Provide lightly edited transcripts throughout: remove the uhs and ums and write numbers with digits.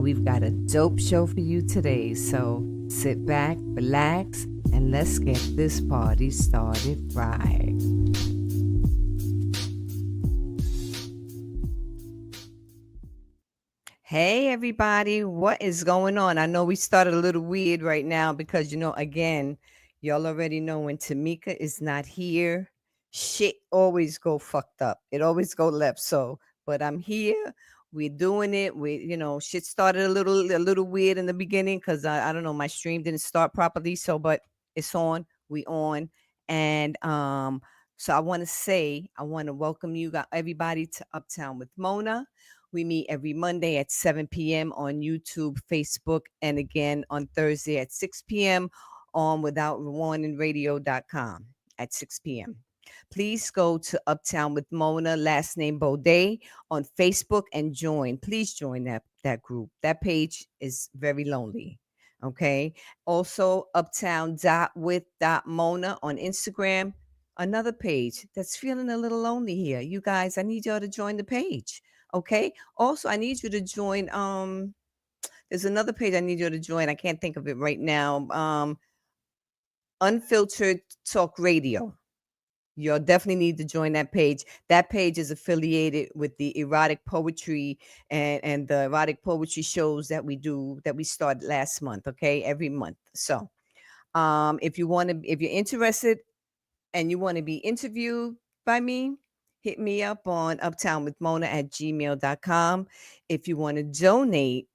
We've got a dope show for you today, so sit back, relax, and let's get this party started right. Hey, everybody, what is going on? I know we started a little weird right now because, again, y'all already know when Tamika is not here, shit always go fucked up. It always go left. So, but I'm here. We're doing it. Shit started a little weird in the beginning because I don't know, my stream didn't start properly. So, but it's on. We on, and so I want to welcome everybody to Uptown with Mona. We meet every Monday at 7 p.m. on YouTube, Facebook, and again on Thursday at 6 p.m. on withoutwarningradio.com at 6 p.m. Please go to Uptown with Mona, last name Baudet, on Facebook and join. Please join that group. That page is very lonely. Okay. Also, uptown.with.mona on Instagram. Another page that's feeling a little lonely here. You guys, I need y'all to join the page. Okay. Also, I need you to join. There's another page I need you to join. I can't think of it right now. Unfiltered Talk Radio. You'll definitely need to join that page. That page is affiliated with the erotic poetry and the erotic poetry shows that we do that we started last month. Okay, every month. So, if you're interested and you want to be interviewed by me, hit me up on uptownwithmona@gmail.com. If you want to donate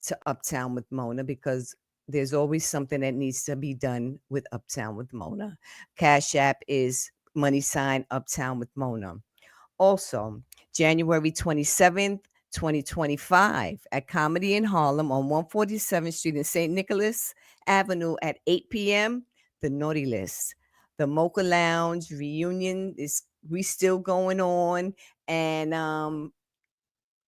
to Uptown with Mona, because there's always something that needs to be done with Uptown with Mona. Cash App is money sign Uptown with Mona. Also, January 27th, 2025, at Comedy in Harlem on 147th Street in St. Nicholas Avenue at 8 p.m., The Naughty List. The Mocha Lounge reunion is we still going on, and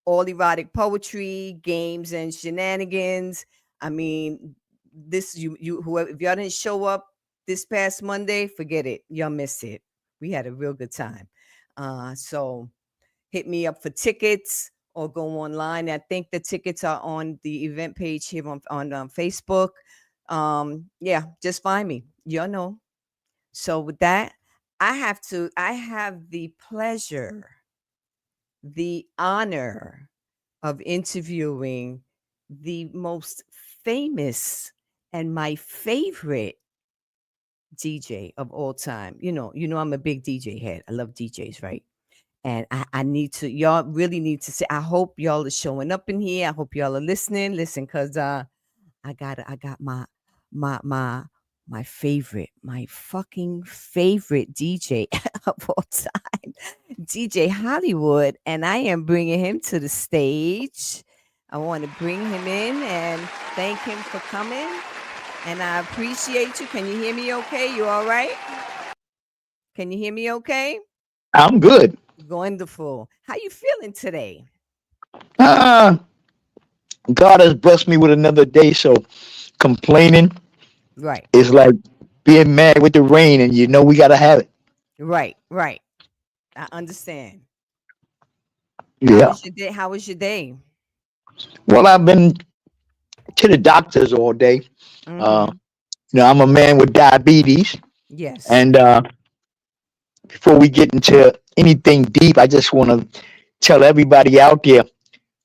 all erotic poetry, games, and shenanigans. I mean, this you whoever if y'all didn't show up this past Monday, forget it. Y'all missed it. We had a real good time. So hit me up for tickets or go online. I think the tickets are on the event page here on Facebook. Yeah, just find me. Y'all know. So with that, I have the pleasure, the honor of interviewing the most famous and my favorite DJ of all time. You know I'm a big DJ head. I love DJs, right? And I need to, y'all really need to say, I hope y'all are showing up in here. I hope y'all are listening. Listen, because I got my favorite, my fucking favorite DJ of all time, DJ Hollywood, and I am bringing him to the stage. I want to bring him in and thank him for coming, and I appreciate you. Can you hear me okay? You all right? Can you hear me okay? I'm good. Wonderful. How you feeling today? Ah, God has blessed me with another day, so complaining Right, is like being mad with the rain, and you know we gotta have it. right. I understand. How Yeah. was your day? How was your day? Well, I've been to the doctors all day. Uh, Mm-hmm. I'm a man with diabetes, Yes. and before we get into anything deep, I just want to tell everybody out there: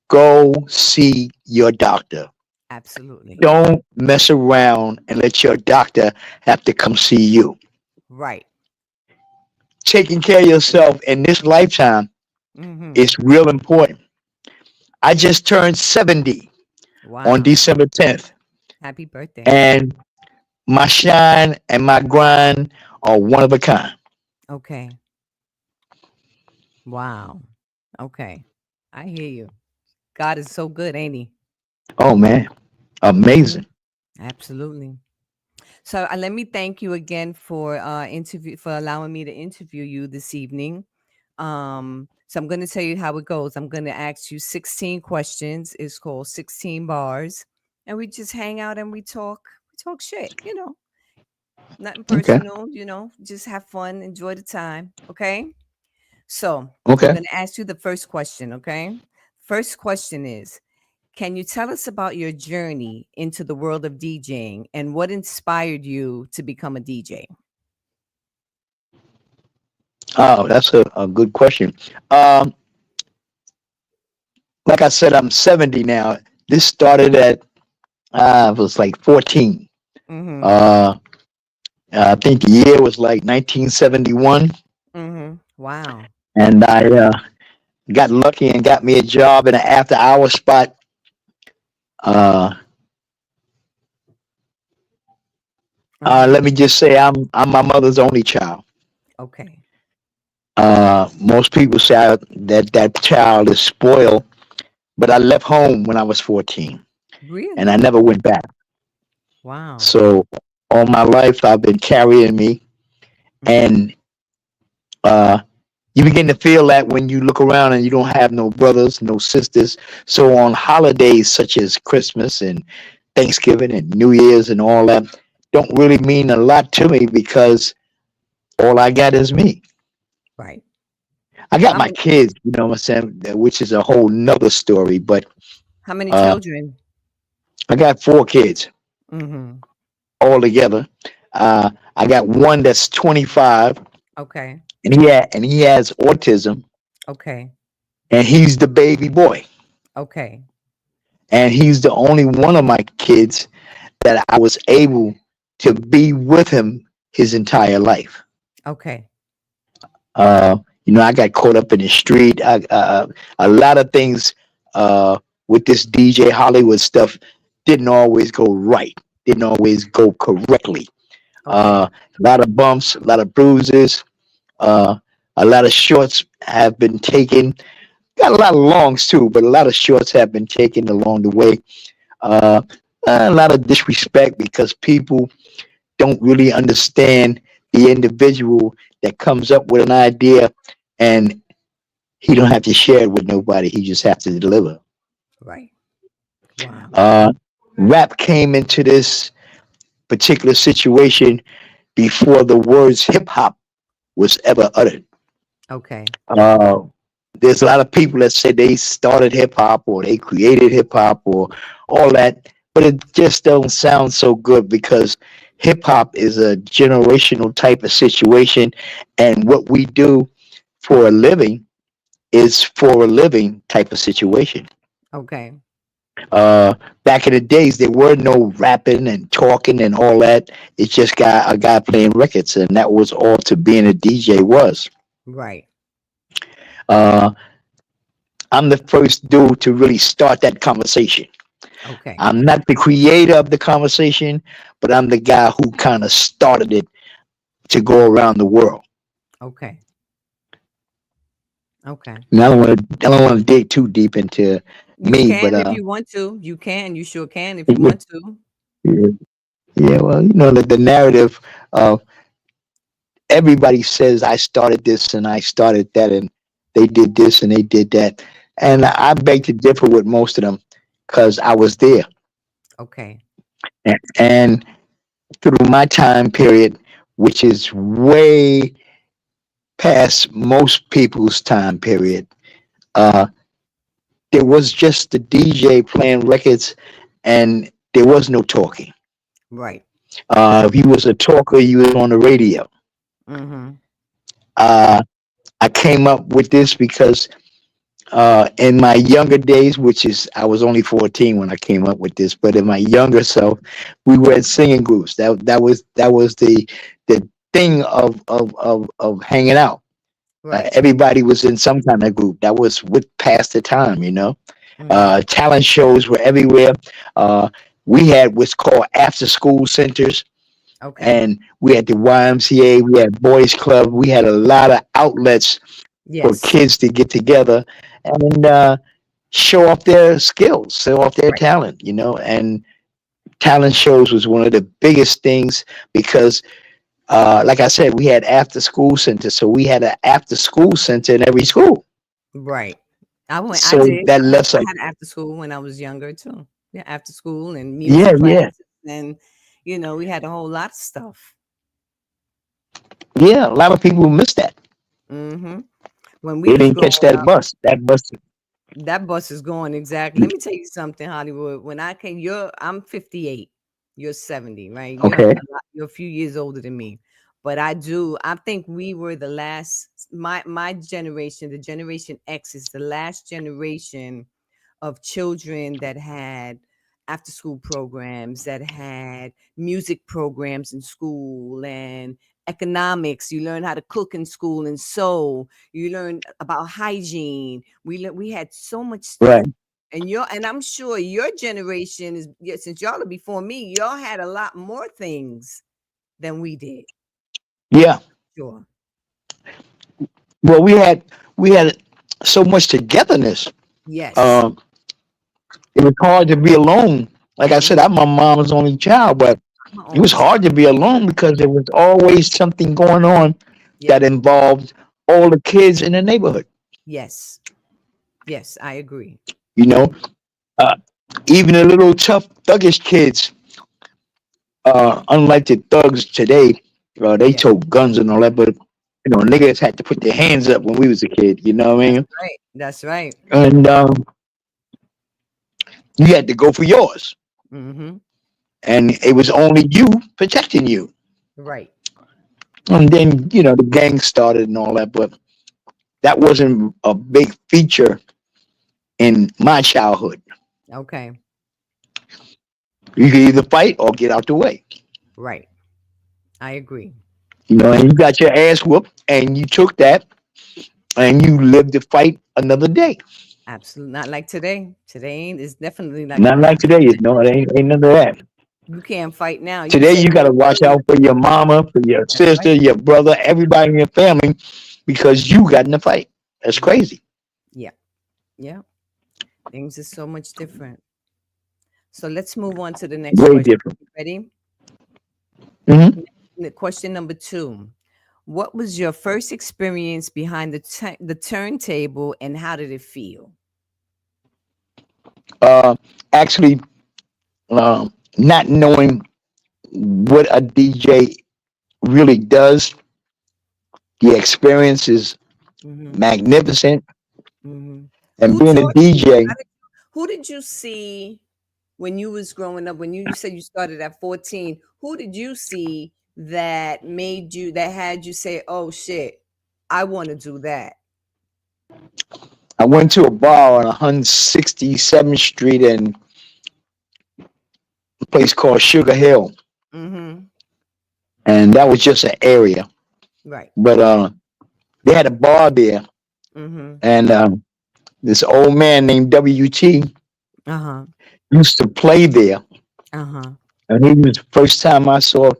go see your doctor. Absolutely. Don't mess around and let your doctor have to come see you. Right. Taking care of yourself in this lifetime Mm-hmm. is real important. I just turned 70 on Wow. December 10th, Happy birthday. and my shine and my grind are one of a kind. Okay. Wow. Okay. I hear you. God is so good, ain't he? Oh man, Mm-hmm. amazing. Absolutely. So let me thank you again for allowing me to interview you this evening. So I'm going to tell you how it goes. I'm going to ask you 16 questions. It's called 16 bars, and we just hang out and we talk. We talk shit. Nothing Okay, personal. Just have fun, enjoy the time. Okay. So I'm okay. going to ask you the first question. Okay. First question is: Can you tell us about your journey into the world of DJing and what inspired you to become a DJ? Oh, that's a good question. Um, like I said, I'm 70 now. This started at I was like 14. Mm-hmm. Uh, I think the year was like 1971, Mm-hmm. Wow. and I got lucky and got me a job in an after-hour spot. Uh, Mm-hmm. let me just say, I'm my mother's only child. Okay. Most people say that child is spoiled, but I left home when I was 14, and I Really? never went back. Wow. So all my life, I've been carrying me, Mm-hmm. and uh, you begin to feel that when you look around and you don't have no brothers, no sisters. So on holidays such as Christmas and Thanksgiving and New Year's and all that, don't really mean a lot to me because all I got is me. Right. I got How my many kids, you know what I'm saying, which is a whole nother story. But how many uh, children? I got four kids Mm-hmm. all together. I got one that's 25, Okay. and he has autism, Okay. and he's the baby boy, Okay. and he's the only one of my kids that I was able to be with him his entire life. Okay. Uh, I got caught up in the street. A lot of things with this DJ Hollywood stuff didn't always go right, didn't always go correctly. Okay. A lot of bumps, a lot of bruises, uh, a lot of shorts have been taken. Got a lot of longs too, but a lot of shorts have been taken along the way. Uh, a lot of disrespect because people don't really understand the individual that comes up with an idea and he don't have to share it with nobody. He just has to deliver. Right. Wow. Uh, Rap came into this particular situation before the words hip hop was ever uttered. Okay. Uh, there's a lot of people that say they started hip hop or they created hip hop or all that, but it just don't sound so good because hip hop is a generational type of situation, and what we do for a living is for a living type of situation. Okay. Uh, Back in the days, there were no rapping and talking and all that. It's just a guy playing records, and that was all to being a DJ was. Right. Uh, I'm the first dude to really start that conversation. Okay. I'm not the creator of the conversation, but I'm the guy who kind of started it to go around the world. Okay. Okay. And I don't want to dig too deep into You me, can but if you want to. You can. You sure can if you yeah, want to. yeah, well, the narrative of everybody says I started this and I started that and they did this and they did that, and I beg to differ with most of them because I was there, Okay. and through my time period, which is way past most people's time period. Uh, there was just the DJ playing records, and there was no talking. Right. If you was a talker, you was on the radio. Mm-hmm. Uh, I came up with this because in my younger days, which is I was only 14 when I came up with this, but in my younger self, we were in singing groups. That was the thing of hanging out. Right. Everybody was in some kind of group. That was what passed the time. Mm-hmm. Talent shows were everywhere. Uh, we had what's called after school centers, Okay. and we had the YMCA, we had Boys Club, we had a lot of outlets for Yes. kids to get together and show off their skills, show off their Right. talent. And talent shows was one of the biggest things because like I said, we had after school centers, so we had an after school center in every school. Right. I went. I So did. that lets I us, had after school when I was younger too. Yeah, after school and yeah, music yeah, classes, and we had a whole lot of stuff. yeah. A lot of people miss that. Mm-hmm. When we They was didn't catch growing that up, bus. That bus. That bus is going exactly. Let me tell you something, Hollywood. When I came, I'm 58. You're 70, right? Okay. You're a few years older than me. But I think we were the last my generation, the generation X is the last generation of children that had after school programs, that had music programs in school and economics. You learn how to cook in school and sew. You learn about hygiene. We had so much stuff. Right. And I'm sure your generation is, yeah, since y'all are before me, y'all had a lot more things than we did. Yeah. Sure. Well, we had so much togetherness. Yes. Um, it was hard to be alone. Like I said, Mhm. I'm my mom's only child, but I'm my it was only child. hard to be alone because there was always something going on that Yep. involved all the kids in the neighborhood. Yes. Yes, I agree. You know, uh, even the little tough thuggish kids, unlike the thugs today, they Yeah. tote guns and all that. But niggas had to put their hands up when we was a kid. You know what I That's mean? right. That's right. And you had to go for yours, Mhm. and it was only you protecting you. Right. And then the gang started and all that, but that wasn't a big feature in my childhood. Okay. You could either fight or get out the way. Right. I agree. And you got your ass whooped, and you took that, and you lived to fight another day. Absolutely not like today. Today ain't is definitely Not like not today. like No, today. it ain't none of that. You can't fight now. You Today said you got to it watch earlier. out for your mama, for your That's sister, right. your brother, everybody in your family, because you got in a fight. That's Yep. crazy. Yeah. Yeah. Things are so much different. So let's move on to the next Way question. different. You ready? Hmm. Question number 2. What was your first experience behind the turntable and how did it feel? Actually, not knowing what a DJ really does, the experience is Mhm. magnificent. Mhm. And Who being a taught you? DJ, Who did you see when you was growing up? When you said you started at 14, who did you see that had you say, "Oh shit, I want to do that." I went to a bar on 167th Street in a place called Sugar Hill, Mhm. and that was just an area. Right. But they had a bar there, Mhm. and this old man named WT Uh-huh. used to play there. Uh-huh. And it was the first time I saw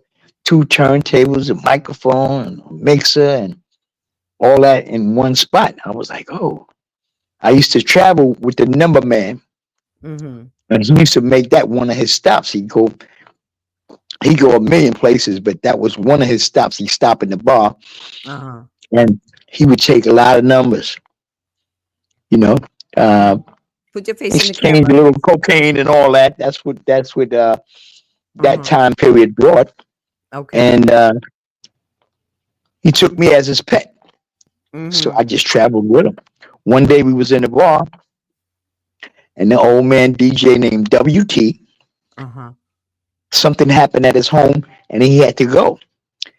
two turntables, a microphone, and a mixer, and all that in one spot. I was like, oh. I used to travel with the number man, Mhm. and he used to make that one of his stops. He go a million places, but that was one of his stops. He stopped in the bar, Uh-huh. and he would take a lot of numbers. You know, uh, Put your face in the exchange camera. a little cocaine and all that. That's what that Uh-huh. time period brought. Okay. And he took me as his pet, so I Mhm. just traveled with him. One day we was in the bar, and the old man DJ named WT. Uh-huh. Something happened at his home, and he had to go.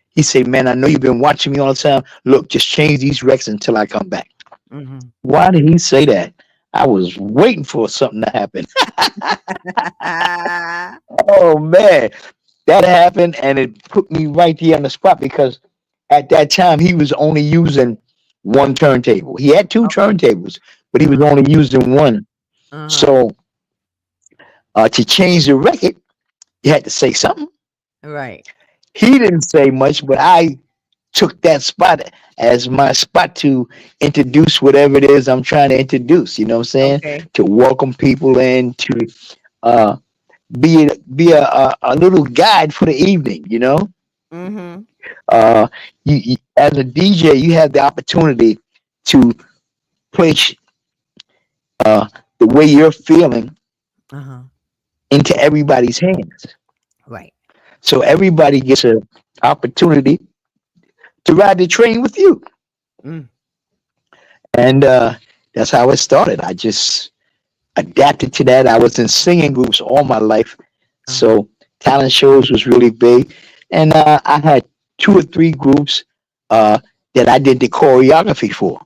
He said, "Man, I know you've been watching me all the time. Look, just change these records until I come back." Mhm. Why did he say that? I was waiting for something to happen. Oh man, that happened, and it put me right there on the spot because at that time he was only using one turntable. He had two Okay. turntables, but he was Uh-huh. only using one. Uh-huh. So to change the record, you had to say something. Right. He didn't say much, but I took that spot as my spot to introduce whatever it is I'm trying to introduce. You know what I'm saying? Okay. To welcome people in, to uh, be a little guide for the evening. Mhm. Uh, you as a DJ, you have the opportunity to place the way you're feeling Uh-huh. into everybody's hands. Right. So everybody gets an opportunity to ride the train with you. Mm. And that's how it started. I just adapted to that. I was in singing groups all my life, Uh-huh. so talent shows was really big, and I had two or three groups uh, that I did the choreography for.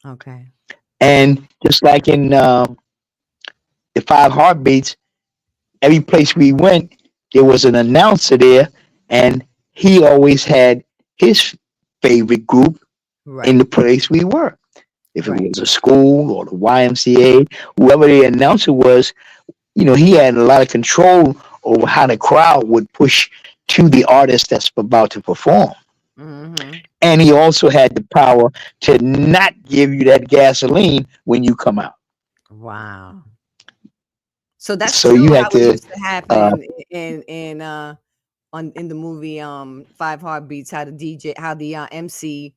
Okay. And just like in the Five Heartbeats, every place we went, there was an announcer there, and he always had his favorite group in Right. the place we were. If it Right. was a school or the YMCA, whoever the announcer was, he had a lot of control over how the crowd would push to the artist that's about to perform. Mm-hmm. And he also had the power to not give you that gasoline when you come out. Wow. So that's So still you how had it to, used to uh, happen in on in the movie Five Heartbeats, how the DJ, how the MC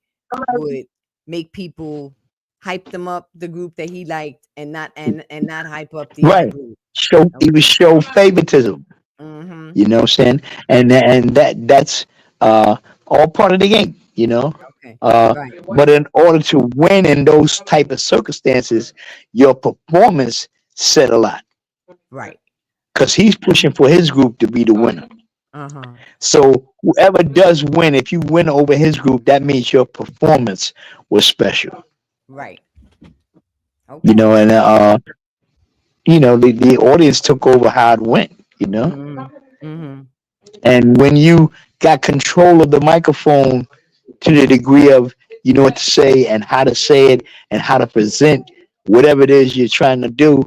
would make people hype them up the group that he liked and not hype up the other right, group. he would Okay. show favoritism. Mm-hmm. You know what I'm saying? And that's all part of the game. Okay. Uh, Right. but in order to win in those type of circumstances, your performance said a lot Right. because he's pushing for his group to be the winner. Uh-huh. So whoever does win, if you win over his group, that means your performance was special. Right. Okay. And the audience took over how it went. Mm-hmm. Mm-hmm. And when you got control of the microphone to the degree of you know what to say and how to say it and how to present whatever it is you're trying to do,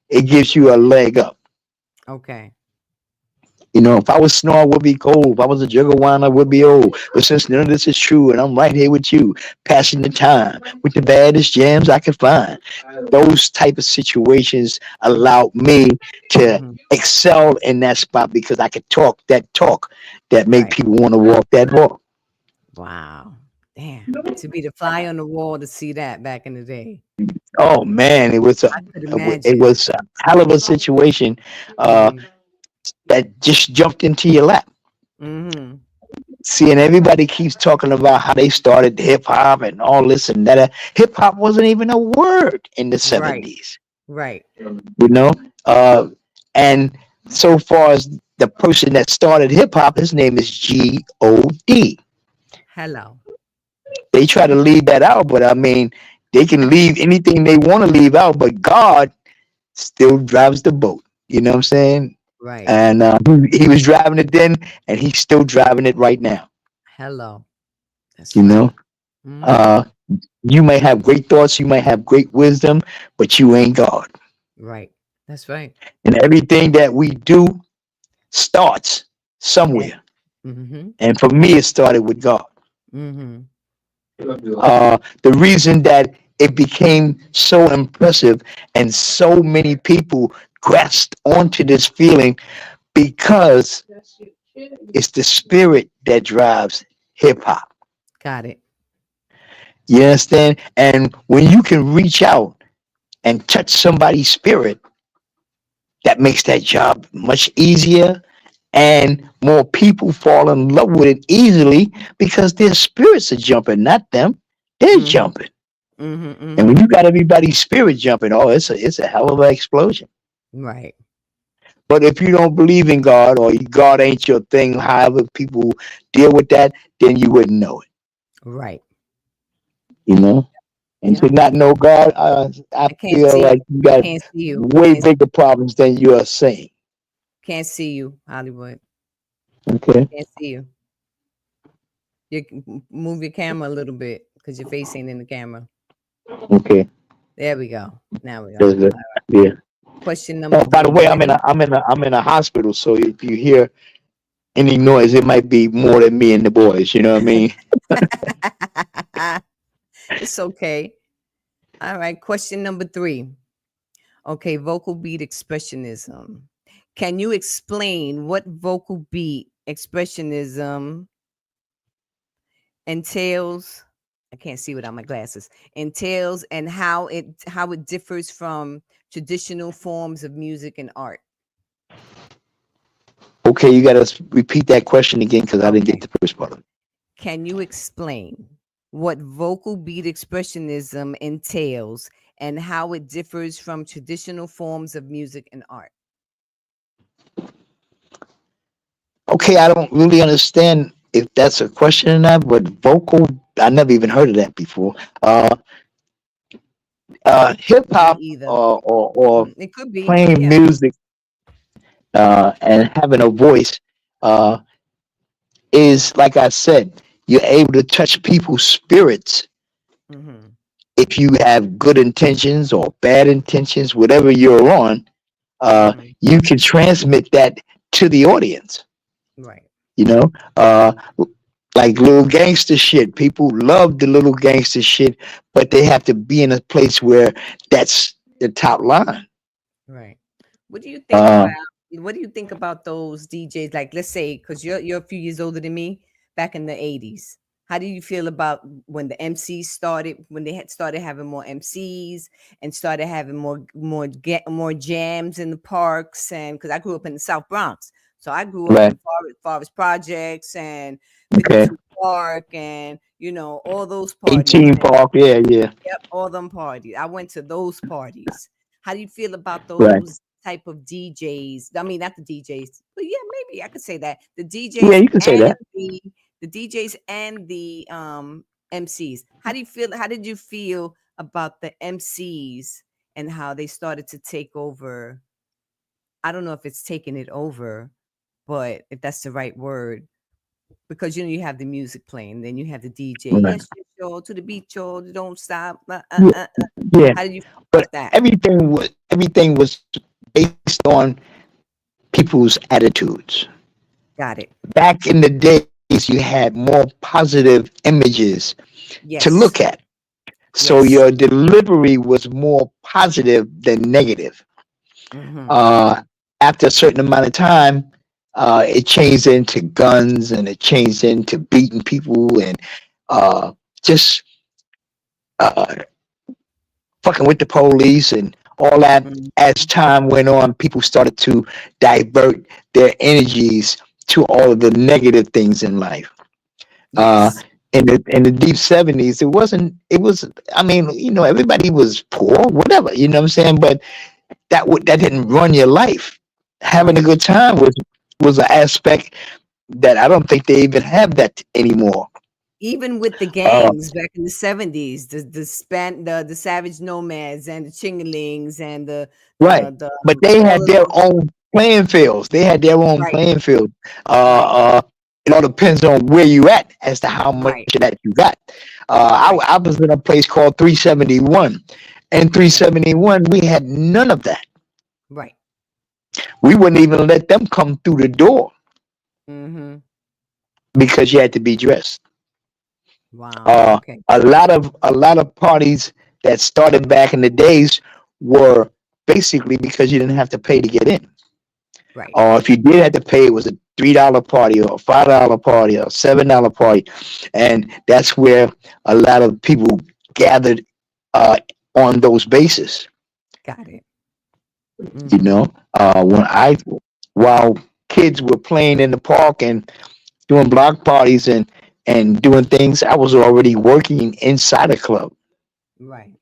it gives you a leg up. Okay. If I was snow, I would be cold. If I was a jigger wine, I would be old. But since none of this is true, and I'm right here with you, passing the time with the baddest jams I could find. Those type of situations allowed me to Mm-hmm. excel in that spot because I could talk that make Right. people want to walk that walk. Wow. Damn. To be the fly on the wall to see that back in the day. Oh man, I could it imagine. was a hell of a situation uh, Mm-hmm. that just jumped into your lap. Mm-hmm. Seeing everybody keeps talking about how they started hip hop and all this and that. Hip hop wasn't even a word in the Right. 70s, Right. you know. Uh, and so far as the person that started hip hop, his name is God. Hello. They try to leave that out, but I mean, they can leave anything they want to leave out, but God still drives the boat. You know what I'm saying? Right. And he was driving it then, and he's still driving it right now. Hello. That's You right. know, Mm-hmm. uh, you may have great thoughts, you may have great wisdom, but you ain't God. Right. That's right. And everything that we do starts Yeah. somewhere. Mm-hmm. And for me, it started with God. Mm-hmm. The reason that it became so impressive and so many people grasped onto this feeling because it's the spirit that drives hip hop. Got it. You understand? And when you can reach out and touch somebody's spirit, that makes that job much easier and more people fall in love with it easily because their spirits are jumping, not them. They're Mm-hmm. jumping. Mm-hmm. And when Mm-hmm. you got everybody's spirit jumping, oh, it's a hell of an explosion. Right. But if you don't believe in God or God ain't your thing, however people deal with that, then you wouldn't know it. Right. You know? And to Yep. not know God, I I can't feel see like you. you got Can't see you. way bigger problems than you are saying. Can't see you, Hollywood. Okay. Can't see you. You move your camera a little bit because your face ain't in the camera. Okay. There we go. Now we go. That's good. Yeah. Question number Oh, by three. the You way, ready? I'm in a hospital, so if you hear any noise, it might be more than me and the boys. You know what I mean? It's okay. All right. Question number three. Okay. Vocal beat expressionism. Can you explain what vocal beat expressionism entails? I can't see without my glasses. Entails and how it differs from traditional forms of music and art. Okay, you got to repeat that question again because I didn't get Okay. the first part of it. Can you explain what vocal beat expressionism entails and how it differs from traditional forms of music and art. Okay, I don't really understand if that's a question or not, but vocal, I never even heard of that before. Hip Me hop either. or It could be. playing Yeah. music and having a voice uh, is, like I said, you're able to touch people's spirits Hmm. if you have good intentions or bad intentions, whatever you're on. Hmm. You can transmit that to the audience. Right. You know, uh, like little gangster shit. People love the little gangster shit, but they have to be in a place where that's the top line. Right. What do you think Uh, about what do you think about those DJs? Like, let's say, because you're a few years older than me, back in the '80s. How do you feel about when the MCs started, when they had started having more MCs and started having more jams in the parks? And because I grew up in the South Bronx, so I grew up right. in Forest Projects and Okay. 52 Park, and all those parties. 18 Park. Yeah. Yeah. Yep, all them parties. I went to those parties. How do you feel about Right. those type of DJs? I mean, not the DJs, but yeah, maybe I could say that the Yeah. DJs You can say and that. the DJs and the MCs. How do you feel? How did you feel about the MCs and how they started to take over? I don't know if it's taking it over, but if that's the right word, because you have the music playing, then you have the DJ. Right. Yes, yes, yo, to the beat, yo, don't stop. Yeah. Yeah. How did you feel But about that? everything was based on people's attitudes. Got it. Back in the days, you had more positive images to look Yes. at. So Yes. your delivery was more positive than negative. Mhm. Uh, After a certain amount of time, it changed into guns and it changed into beating people and just uh, fucking with the police and all that. Mhm. As time went on, people started to divert their energies to all of the negative things in life. Uh, Yes. in the deep '70s, it wasn't. It was. I mean, everybody was poor, whatever. You know what I'm saying? But that didn't run your life. Having a Right. good time was an aspect that I don't think they even have that anymore. Even with the Uh, gangs back in the '70s, the Savage Nomads and the Chingalings and right. But they all had of their those. own playing fields. They had their own Right. playing field. Right. It all depends on where you at as to how much Right. of that you got. Right. I was in a place called 371. And Okay. 371, we had none of that. Right. We wouldn't even let them come through the door Mhm. because you had to be dressed. Wow. Okay. A lot of parties that started back in the days were basically because you didn't have to pay to get in. Right. Or if you did have to pay, it was a $3 party or a $5 party or a $7 party, and that's where a lot of people gathered uh, on those bases. Got it. You Mhm. know, while kids were playing in the park and doing block parties and doing things, I was already working inside a club Right.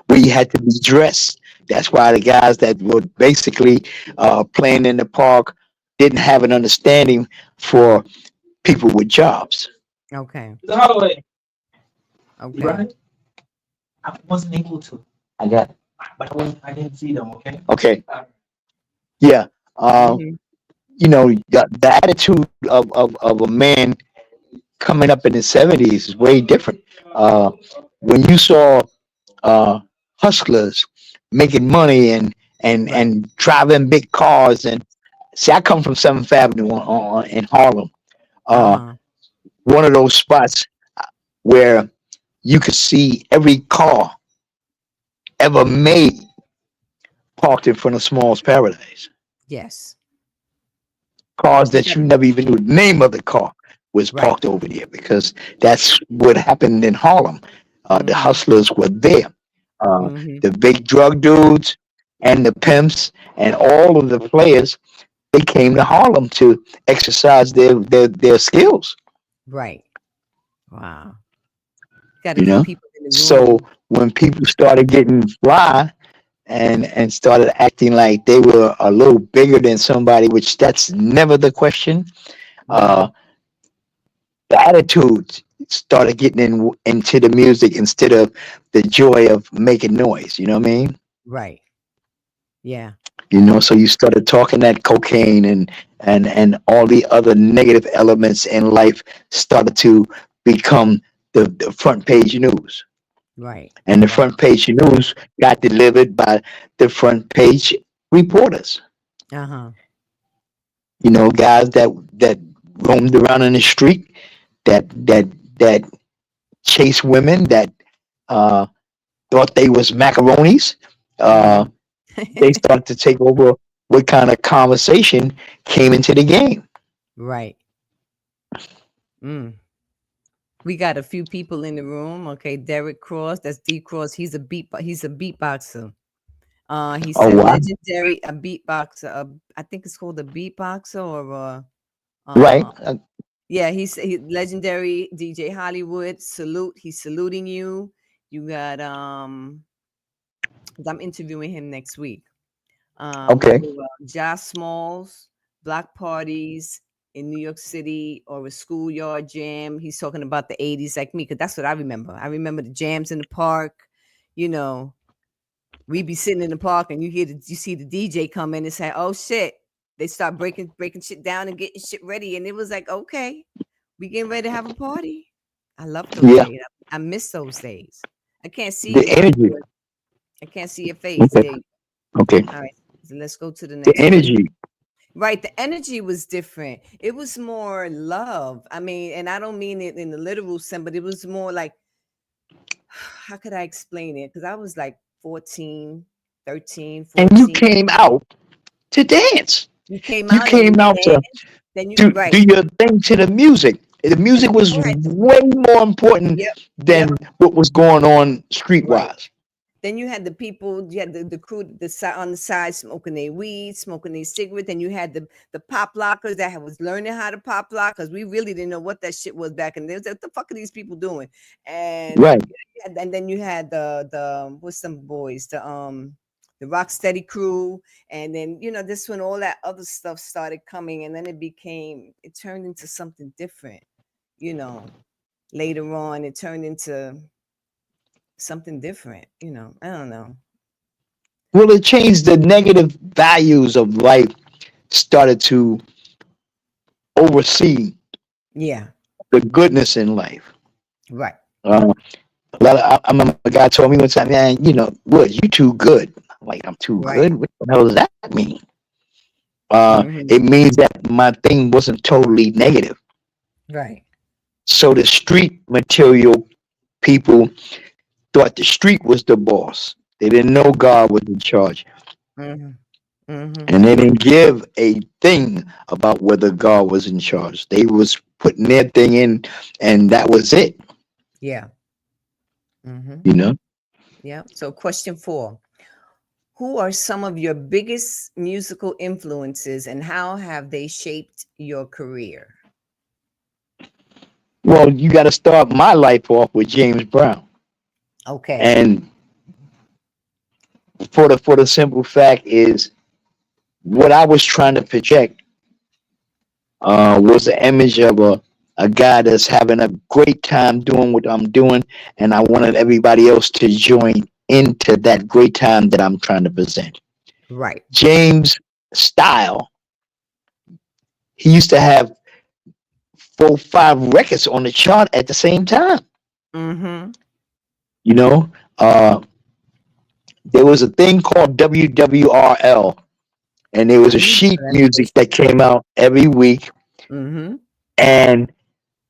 where you had to be dressed. That's why the guys that were basically playing in the park didn't have an understanding for people with jobs. Okay. The hallway. You Okay. right? I wasn't able to, I got but I didn't see them. Okay. okay. Yeah. Uh, Mhm. the attitude of a man coming up in the '70s is way different. Uh, when you saw uh, hustlers making money Right. and driving big cars and see, I come from 7th Avenue in Harlem. Uh, Uh-huh. One of those spots where you could see every car ever made parked in front of Small's Paradise. Yes. Cars that That you never even knew the name of the car was right. parked over there because that's what happened in Harlem. The Mhm. hustlers were there. Mhm. The big drug dudes and the pimps and all of the players, they came to Harlem to exercise their skills. Right. Wow. got a you few know. people in the So room. when people started getting fly and started acting like they were a little bigger than somebody, which that's never the question. Right. Uh, the attitudes started getting into the music instead of the joy of making noise. You know what I mean? Right. Yeah. You know, so you started talking that cocaine and all the other negative elements in life started to become the front page news. Right. And the Right. front page news got delivered by the front page reporters. Uh-huh. You know, guys that roamed around in the street, that chased women, that uh, thought they was macaronis. Uh, Mm-hmm. they started to take over what kind of conversation came into the game. Right. Mm. We got a few people in the room. Okay, Derek Cross, that's D Cross. He's a beatboxer. He Oh said wow! legendary a beatboxer. I think it's called a beatboxer or Right? yeah, he legendary DJ Hollywood. Salute. He's saluting you. You got 'cause I'm interviewing him next week. Okay. Whether Josh Smalls, block parties in New York City or a schoolyard jam. He's talking about the 80s like me, because that's what I remember. I remember the jams in the park. You know, we be sitting in the park and you see the DJ come in and say, "Oh shit." They start breaking shit down and getting shit ready. And it was like, okay, we getting ready to have a party. I love those Yeah. days. I miss those days. I can't see The you, energy. Hollywood. I can't see your face. Okay. There you Okay. All right. So let's go to the The next one. energy. Right. The energy was different. It was more love. I mean, and I don't mean it in the literal sense, but it was more like, how could I explain it? Because I was like 14, 13, And you 14. came out to dance. You came You out and you came out to danced. Then you, do right. your thing to the music. The music was Correct. way more important Yep. than Yep. what was going on Right. streetwise. Then you had the people, you had the crew on the side smoking their weed, smoking their cigarette. Then you had the pop lockers that was learning how to pop lock, because we really didn't know what that shit was back in there. What the fuck are these people doing? And Right. and then you had the what's some boys, the rock steady crew. And then this when all that other stuff started coming, and then it turned into something different. you know Later on it turned into something different. I don't know. Well, it changed the negative values of life started to oversee Yeah. the goodness in life. Right. A lot of, I remember a guy told me one time, man, you know, Woods, you too good. I'm like, I'm too Right. good? What the hell does that mean? Mhm. It means that my thing wasn't totally negative. Right. So the street material people thought the street was the boss. They didn't know God was in charge. Mhm. Mhm. And they didn't give a thing about whether God was in charge. They was putting their thing in and that was it, Yeah. Mhm. you know? Yeah. So question 4. Who are some of your biggest musical influences and how have they shaped your career? Well, you got to start my life off with James Brown. Okay. And for the simple fact is what I was trying to project was the image of a guy that's having a great time doing what I'm doing, and I wanted everybody else to join into that great time that I'm trying to present. Right. James' style, he used to have 4, 5 records on the chart at the same time. Mhm. You know, uh, there was a thing called WWRL, and there was a Let me look sheet for that music station. that came out every week, Mhm. and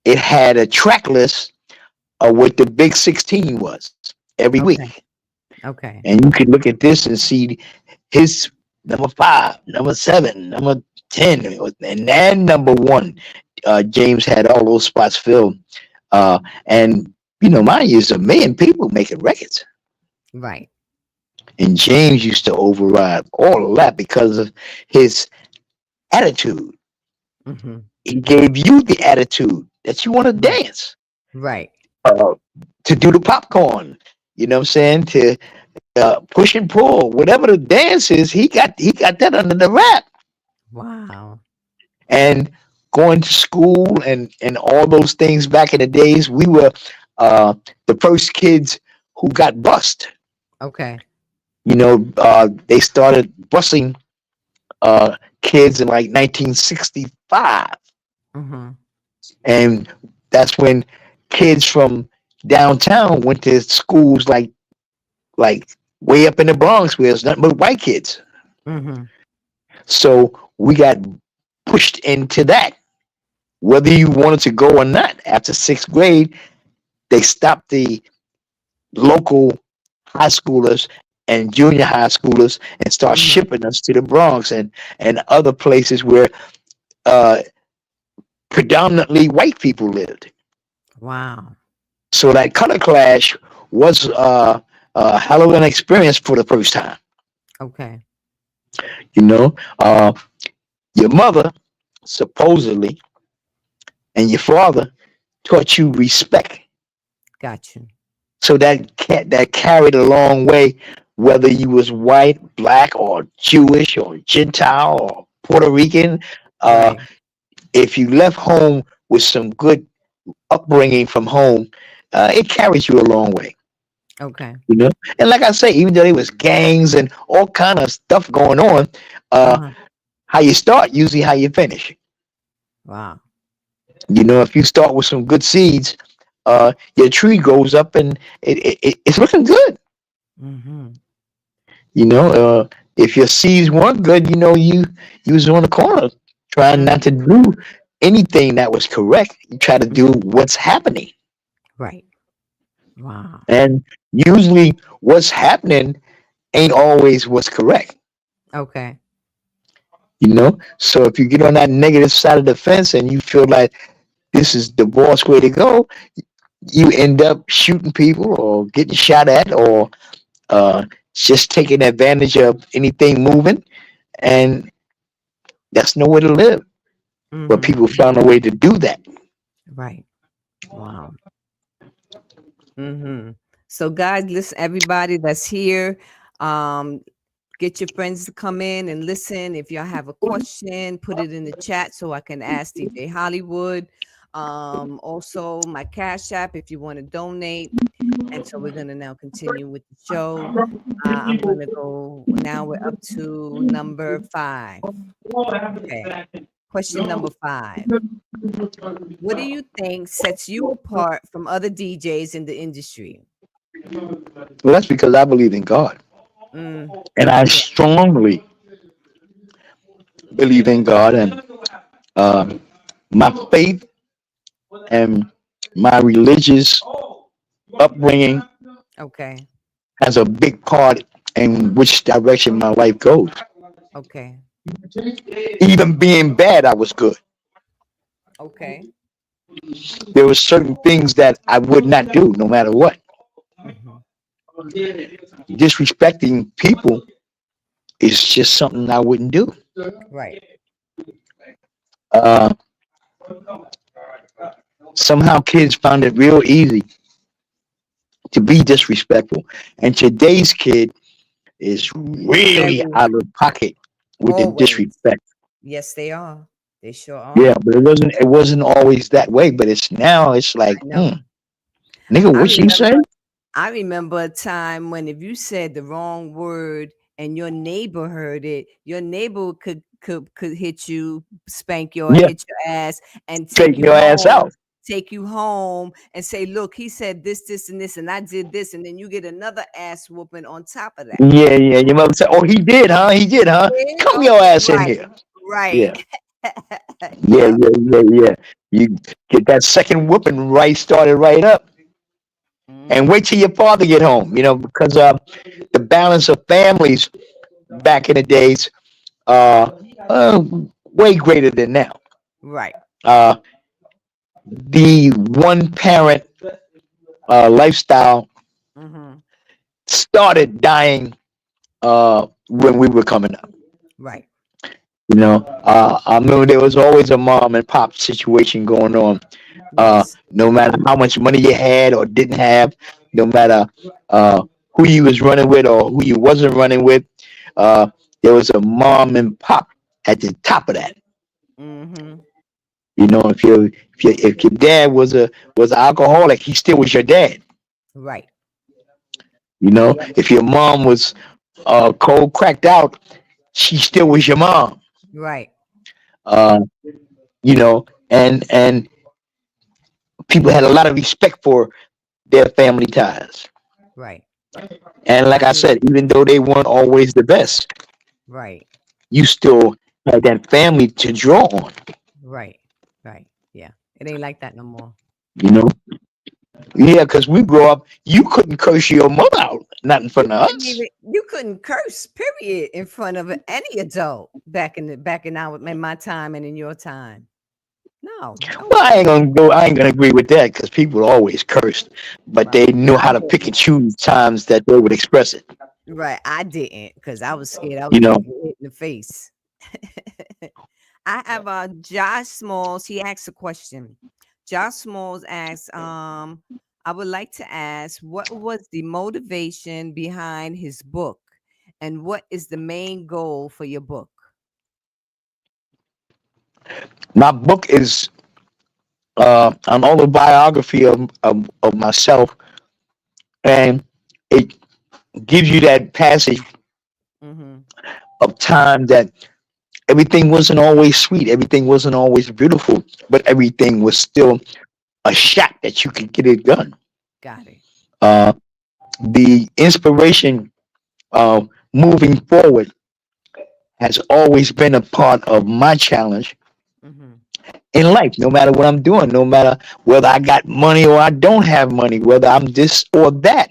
it had a track list of what the Big 16 was every Okay. week. Okay. And you could look at this and see his number 5, number 7, number 10, and then number 1. James had all those spots filled. And, you know, mind you, there's a million people making records. Right. And James used to override all of that because of his attitude. Mhm. He gave you the attitude that you want to Right. dance. Right. uh, to do the popcorn. You know what I'm saying? To push and pull, whatever the dance is, he got that under the wrap. Wow. And going to school and all those things back in the days, we were uh, the first kids who got bused. Okay. They started busing kids in like 1965, Mm-hmm. and that's when kids from downtown went to schools like way up in the Bronx where it's nothing but white kids. Mm-hmm. So we got pushed into that, whether you wanted to go or not. After sixth grade, they stopped the local high schoolers and junior high schoolers and start Mm-hmm. shipping us to the Bronx and other places where uh, predominantly white people lived. Wow. So that color clash was a hell of an experience for the first time. Okay. You know, your mother supposedly and your father taught you respect. Got you. So that carried a long way, whether you was white, black, or Jewish, or Gentile, or Puerto Rican. Uh, Right. if you left home with some good upbringing from home, it carries you a long way. Okay. You know, and like I say, even though there was gangs and all kind of stuff going on, uh, Uh-huh. how you start usually how you finish. Wow. If you start with some good seeds, your tree grows up and it's looking good. Mm-hmm. If your seeds weren't good, you was on the corner trying not to Mm-hmm. do anything that was correct. You try to do Mm-hmm. what's happening, Right. Wow. and usually what's happening ain't always what's correct. Okay. So if you get on that negative side of the fence and you feel like this is the boss way to go, you end up shooting people or getting shot at or uh, just taking advantage of anything moving, and that's nowhere to live. But Mm-hmm. people found a way to do that. Right. Wow. Mm-hmm. So, guys, listen, everybody that's here, um, get your friends to come in and listen. If y'all have a question, put it in the chat so I can ask DJ Hollywood. Also, my Cash App if you want to donate. And so we're going to now continue with the show. I'm going to go now, we're up to number 5. Okay. Question number 5. What do you think sets you apart from other DJs in the industry? Well, that's because I believe in God, Mm, and I yeah. strongly believe in God, and um, my faith and my religious upbringing Okay. has a big part in which direction my life goes. Okay. Even being bad, I was good. Okay. There were certain things that I would not do, no matter what. Hmm. Disrespecting people is just something I wouldn't do. Right. Uh, Somehow, kids found it real easy to be disrespectful, and today's kid is really Very out of pocket with the always. disrespect. Yes, they are. They sure Yeah, are. but it wasn't always that way. But it's now. It's like, I know. nigga, I what you say? remember I remember a time when if you said the wrong word and your neighbor heard it, your neighbor could hit you, spank you, or Yeah, hit your ass and take your ass out. take you home and say, look, he said this, this, and this, and I did this, and then you get another ass whooping on top of that. Yeah, yeah. Your mother said, "Oh, he did, huh? He did, huh? Yeah, Come your ass in right, here." right. Yeah, yeah, Yep. yeah, yeah, yeah. You get that second whooping right started right up, and wait Hmm. till your father get home. Because the balance of families back in the days uh, uh way greater than now. Right. Uh, the one parent lifestyle Hmm. started dying when we were coming up. Right. I remember there was always a mom and pop situation going on. Yes. No matter how much money you had or didn't have, no matter uh, who you was running with or who you wasn't running with, uh, there was a mom and pop at the top of that. Mm-hmm. You know, if your dad was an alcoholic, he still was your dad. Right. You know, Yep. if your mom was cold cracked out, she still was your mom. Right. Uh, you know, and people had a lot of respect for their family ties. Right. And like I I hear said, you. even though they weren't always the best, Right. you still had that family to draw on. Right. Right. Yeah. It ain't like that no more. You know, yeah, because we grew up, you couldn't curse your mother out, not in front You of couldn't us. even you couldn't curse, period, in front of any adult back in our in my time and in your time. No, no Well, way. I ain't gonna agree with that because people always cursed, but Well, they knew I how to pick didn't. and choose times that they would express it. Right. I didn't because I was scared I was You gonna know, get hit in the face. I have Josh Smalls. He asked a question. Josh Smalls asks, I would like to ask what was the motivation behind his book and what is the main goal for your book? my book is an autobiography of myself, and it gives you that passage Mm-hmm. of time that everything wasn't always sweet, everything wasn't always beautiful, but everything was still a shot that you could get it done. Got it. Uh, the inspiration of moving forward has always been a part of my challenge Mm-hmm. in life, no matter what I'm doing, no matter whether I got money or I don't have money, whether I'm this or that,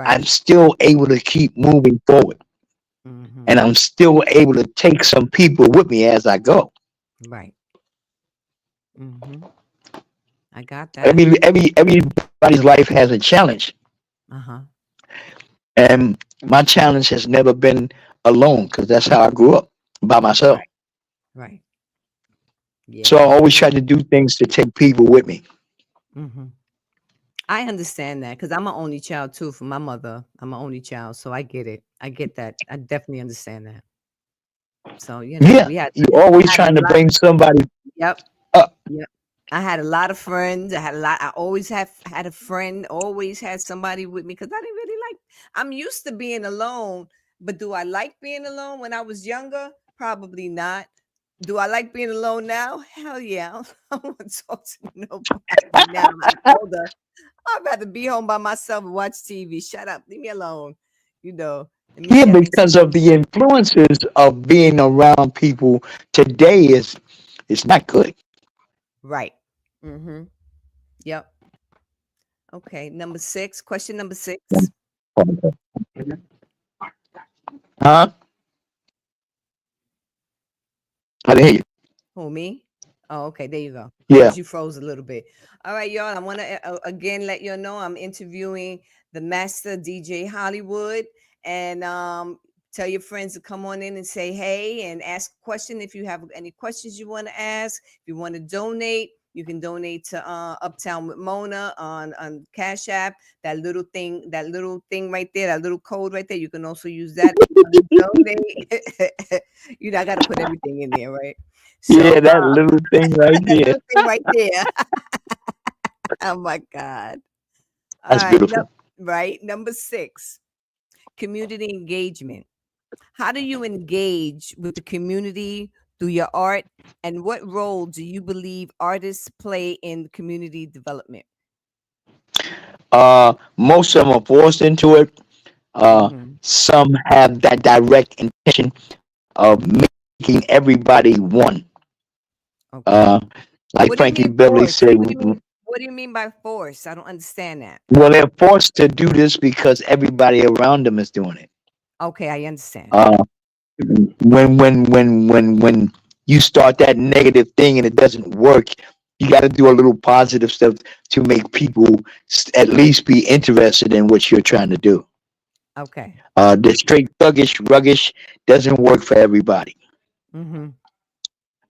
I'm Right. still able to keep moving forward. Mm-hmm. And I'm still able to take some people with me as I go. Right. Mm-hmm. I got that. Everybody's life has a challenge. Uh-huh. And my challenge has never been alone because that's how I grew up by myself. Right. Right. So I Yeah. always try to do things to take people with me. Mm-hmm. I understand that because I'm an only child too from my mother. I'm an only child, so I get it. I get that. I definitely understand that. So, Yeah, we had you I always had a trying to lot. bring somebody Yep. up. Yep. I had a lot of friends. I always have had a friend, always had somebody with me because I didn't really like I'm used to being alone, but do I like being alone when I was younger? Probably not. Do I like being alone now? Hell yeah. I don't want to talk to nobody now. I'm older. I'd rather be home by myself and watch TV. Shut up. Leave me alone. Let me Yeah, stay with because of somebody. the influences of being around people today is not good. Right. Mm-hmm. Yep. Okay. Number six. Question number six. Huh? I didn't hear you. Who, me? Oh, okay. There you go. Yeah. Because you froze a little bit. All right, y'all. I want to again let you know I'm interviewing the master DJ Hollywood, and tell your friends to come on in and say hey and ask a question if you have any questions you want to ask. If you want to donate, you can donate to Uptown with Mona on Cash App. That little thing right there, that little code right there. You can also use that if you want to donate. I got to put everything in there, right? So Yeah, that little thing right that there. little thing right there. Oh my God. All That's right. beautiful. Right. Number six, community engagement. How do you engage with the community through your art? And what role do you believe artists play in community development? Most of them are forced into it. Hmm. Some have that direct intention of making everybody one. Okay. Uh, like What do you Frankie mean Beverly force? said, What do you mean by force? I don't understand that. well, they're forced to do this because everybody around them is doing it. Okay, I understand. Uh, when you start that negative thing and it doesn't work, you got to do a little positive stuff to make people at least be interested in what you're trying to do. Okay. The straight thuggish, ruggish doesn't work for everybody. Mm-hmm.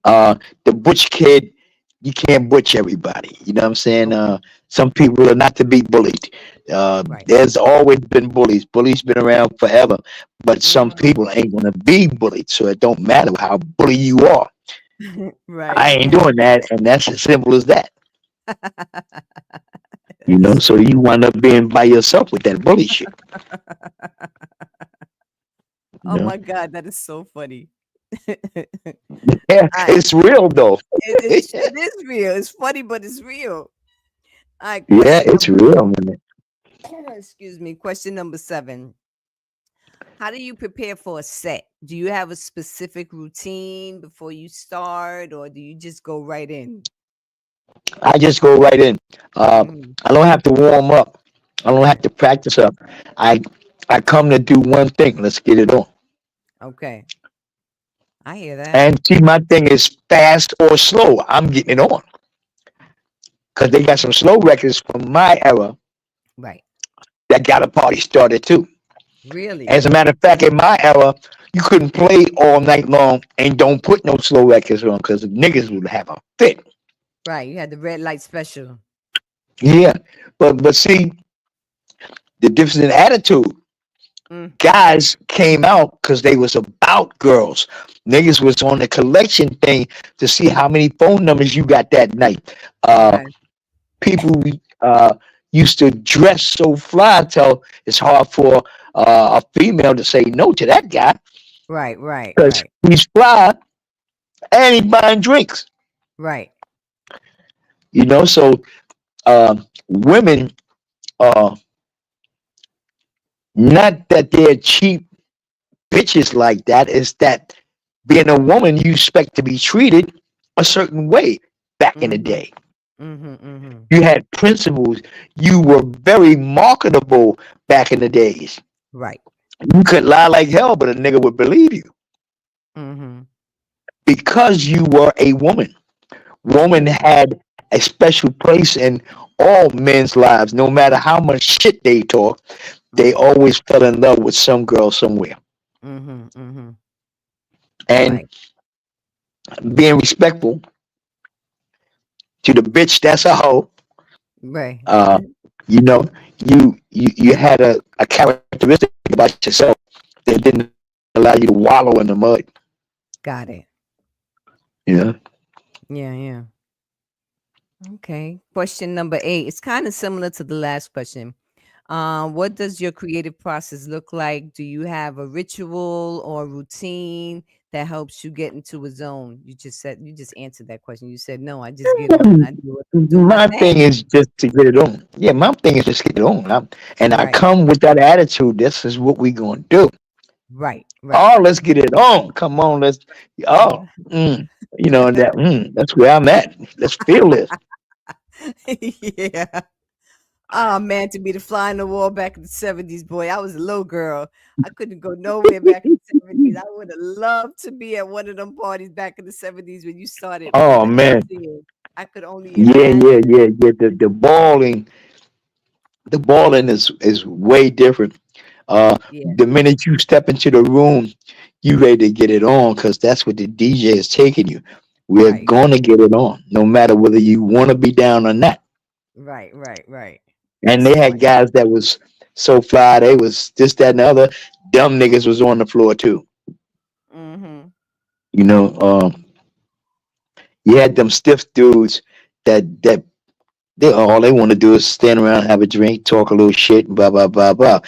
The butch kid you can't butch everybody. You know what I'm saying? Okay. Some people are not to be bullied. Right. There's always been bullies. Bullies been around forever, but some Mhm. people ain't gonna be bullied, so it don't matter how bully you are. Right. I ain't doing that, and that's as simple as that. You know, That's so funny. you wind up being by yourself with that bully shit. You Oh know, my God, that is so funny. yeah, Alright. it's real though. It is real. It's funny, but it's real. Alright, Yeah, question it's number real, man. excuse me, question number 7. How do you prepare for a set? Do you have a specific routine before you start, or do you just go right in? I just go right in. Mhm. I don't have to warm up. I don't have Right. to practice up. I I come to do one thing. Let's get it on. Okay. I hear that. And see, my thing is fast or slow. I'm getting it on because they got some slow records from my era Right. that got a party started too. Really? As a matter of fact, in my era, you couldn't play all night long and don't put no slow records on because niggas would have a fit. Right. You had the red light special. Yeah, but see, the difference in attitude. Mm, Guys came out because they was about girls. Niggas was on the collection thing to see how many phone numbers you got that night. Uh, okay. people used to dress so fly till it's hard for a female to say no to that guy Right, right, because right, he's fly and he's buying drinks. right. You know, so women are not that they're cheap bitches like that. It's that being a woman, you expect to be treated a certain way back in the Mhm. day. Mhm, mhm. You had principles. You were very marketable back in the days. Right. You could lie like hell, but a nigga would believe you Mhm. because you were a woman. Woman Mhm. had a special place in all men's lives. No matter how much shit they talk, they Mhm. always fell in love with some girl somewhere. Mhm. Mhm. And Right. being respectful to the bitch that's a hoe. Right. Uh, you know, you had a characteristic about yourself that didn't allow you to wallow in the mud. Got it. You know, Yeah, yeah. Okay. Question number 8. It's kind of similar to the last question. What does your creative process look like? Do you have a ritual or routine that helps you get into a zone? You just answered that question. You said no. I just get on and I do what I'm doing. I my said thing is just to get it on. Yeah, my thing is just get it on. And I right, come with that attitude. This is what we gonna do. right, right. Oh, let's get it on. Come on, let's. Oh, you know that. That's where I'm at. Let's feel this. Yeah. Oh man, to be the fly in the wall back in the 70s, boy. I was a little girl. I couldn't go nowhere back in the 70s. I would have loved to be at one of them parties back in the 70s when you started Oh letting me man, see it. I could only yeah. imagine. The balling is way different. Yeah, The minute you step into the room, you ready to get it on because that's what the DJ is taking you. We're right. going to get it on, no matter whether you want to be down or not. Right, right, right. And That's they had smart. guys that was so fly, they was this, that, and the other. Dumb niggas was on the floor too. Mhm. You know, you had them stiff dudes that they all they want to do is stand around, have a drink, talk a little shit, blah blah blah blah.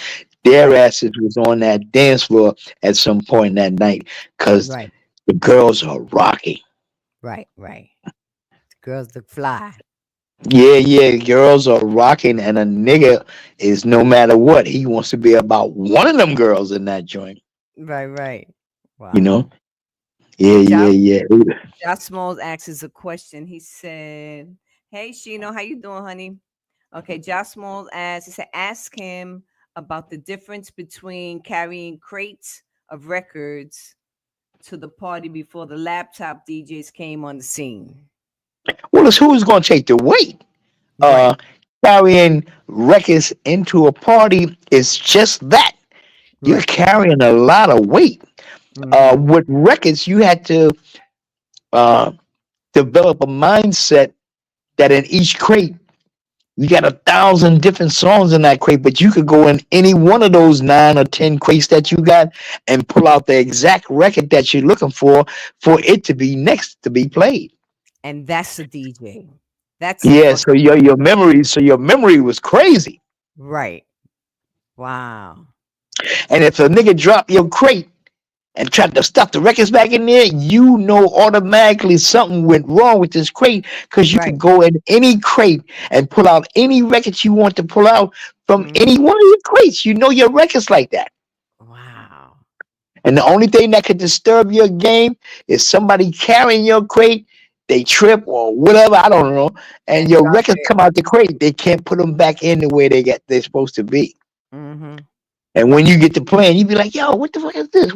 Their Right, asses was on that dance floor at some point that night because right, the girls are rocking. right, right. Girls look fly. Yeah, girls are rocking, and a nigga is no matter what, he wants to be about one of them girls in that joint. Right, right. You Wow. know? Yeah, Josh yeah. Josh Smalls asks us a question. He said, "Hey, Shino, how you doing, honey?" Okay, Josh Smalls asked. He said, "Ask him about the difference between carrying crates of records to the party before the laptop DJs came on the scene." Well, it's who's gonna take the weight. Right, Uh, Carrying records into a party is just that. You're right. carrying a lot of weight. Mm-hmm. With records, you had to uh, develop a mindset that in each crate you got 1,000 different songs in that crate, but you could go in any one of those 9 or 10 crates that you got and pull out the exact record that you're looking for it to be next to be played. And that's a DJ. That's a Yeah, so fucking your memory was crazy. right. Wow. And if a nigga drop your crate and tried to stuff the records back in there, you know automatically something went wrong with this crate because you Right. could go in any crate and pull out any records you want to pull out from Mhm. any one of your crates. You know your records like that. Wow. And the only thing that could disturb your game is somebody carrying your crate, they trip or whatever, I don't know, and And your drop records it. come out the crate, they can't put them back in the way they're supposed to be. Mhm. And when you get to playing, you be like, yo, what the fuck is this?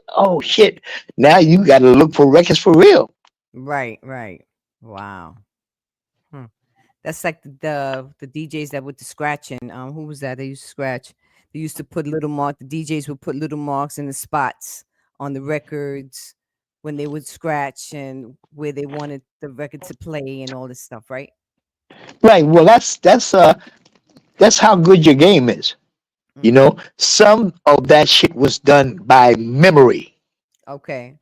Oh shit. Now you gotta look for records for real. Right, right. Wow. Hmm. That's like the DJs that with the scratching. Who was that? They used to scratch. They used to put little mark. The DJs would put little marks in the spots on the records when they would scratch and where they wanted the record to play and all this stuff, right? Right. Well that's how good your game is. You Mm. know, some of that shit was done by memory. Okay.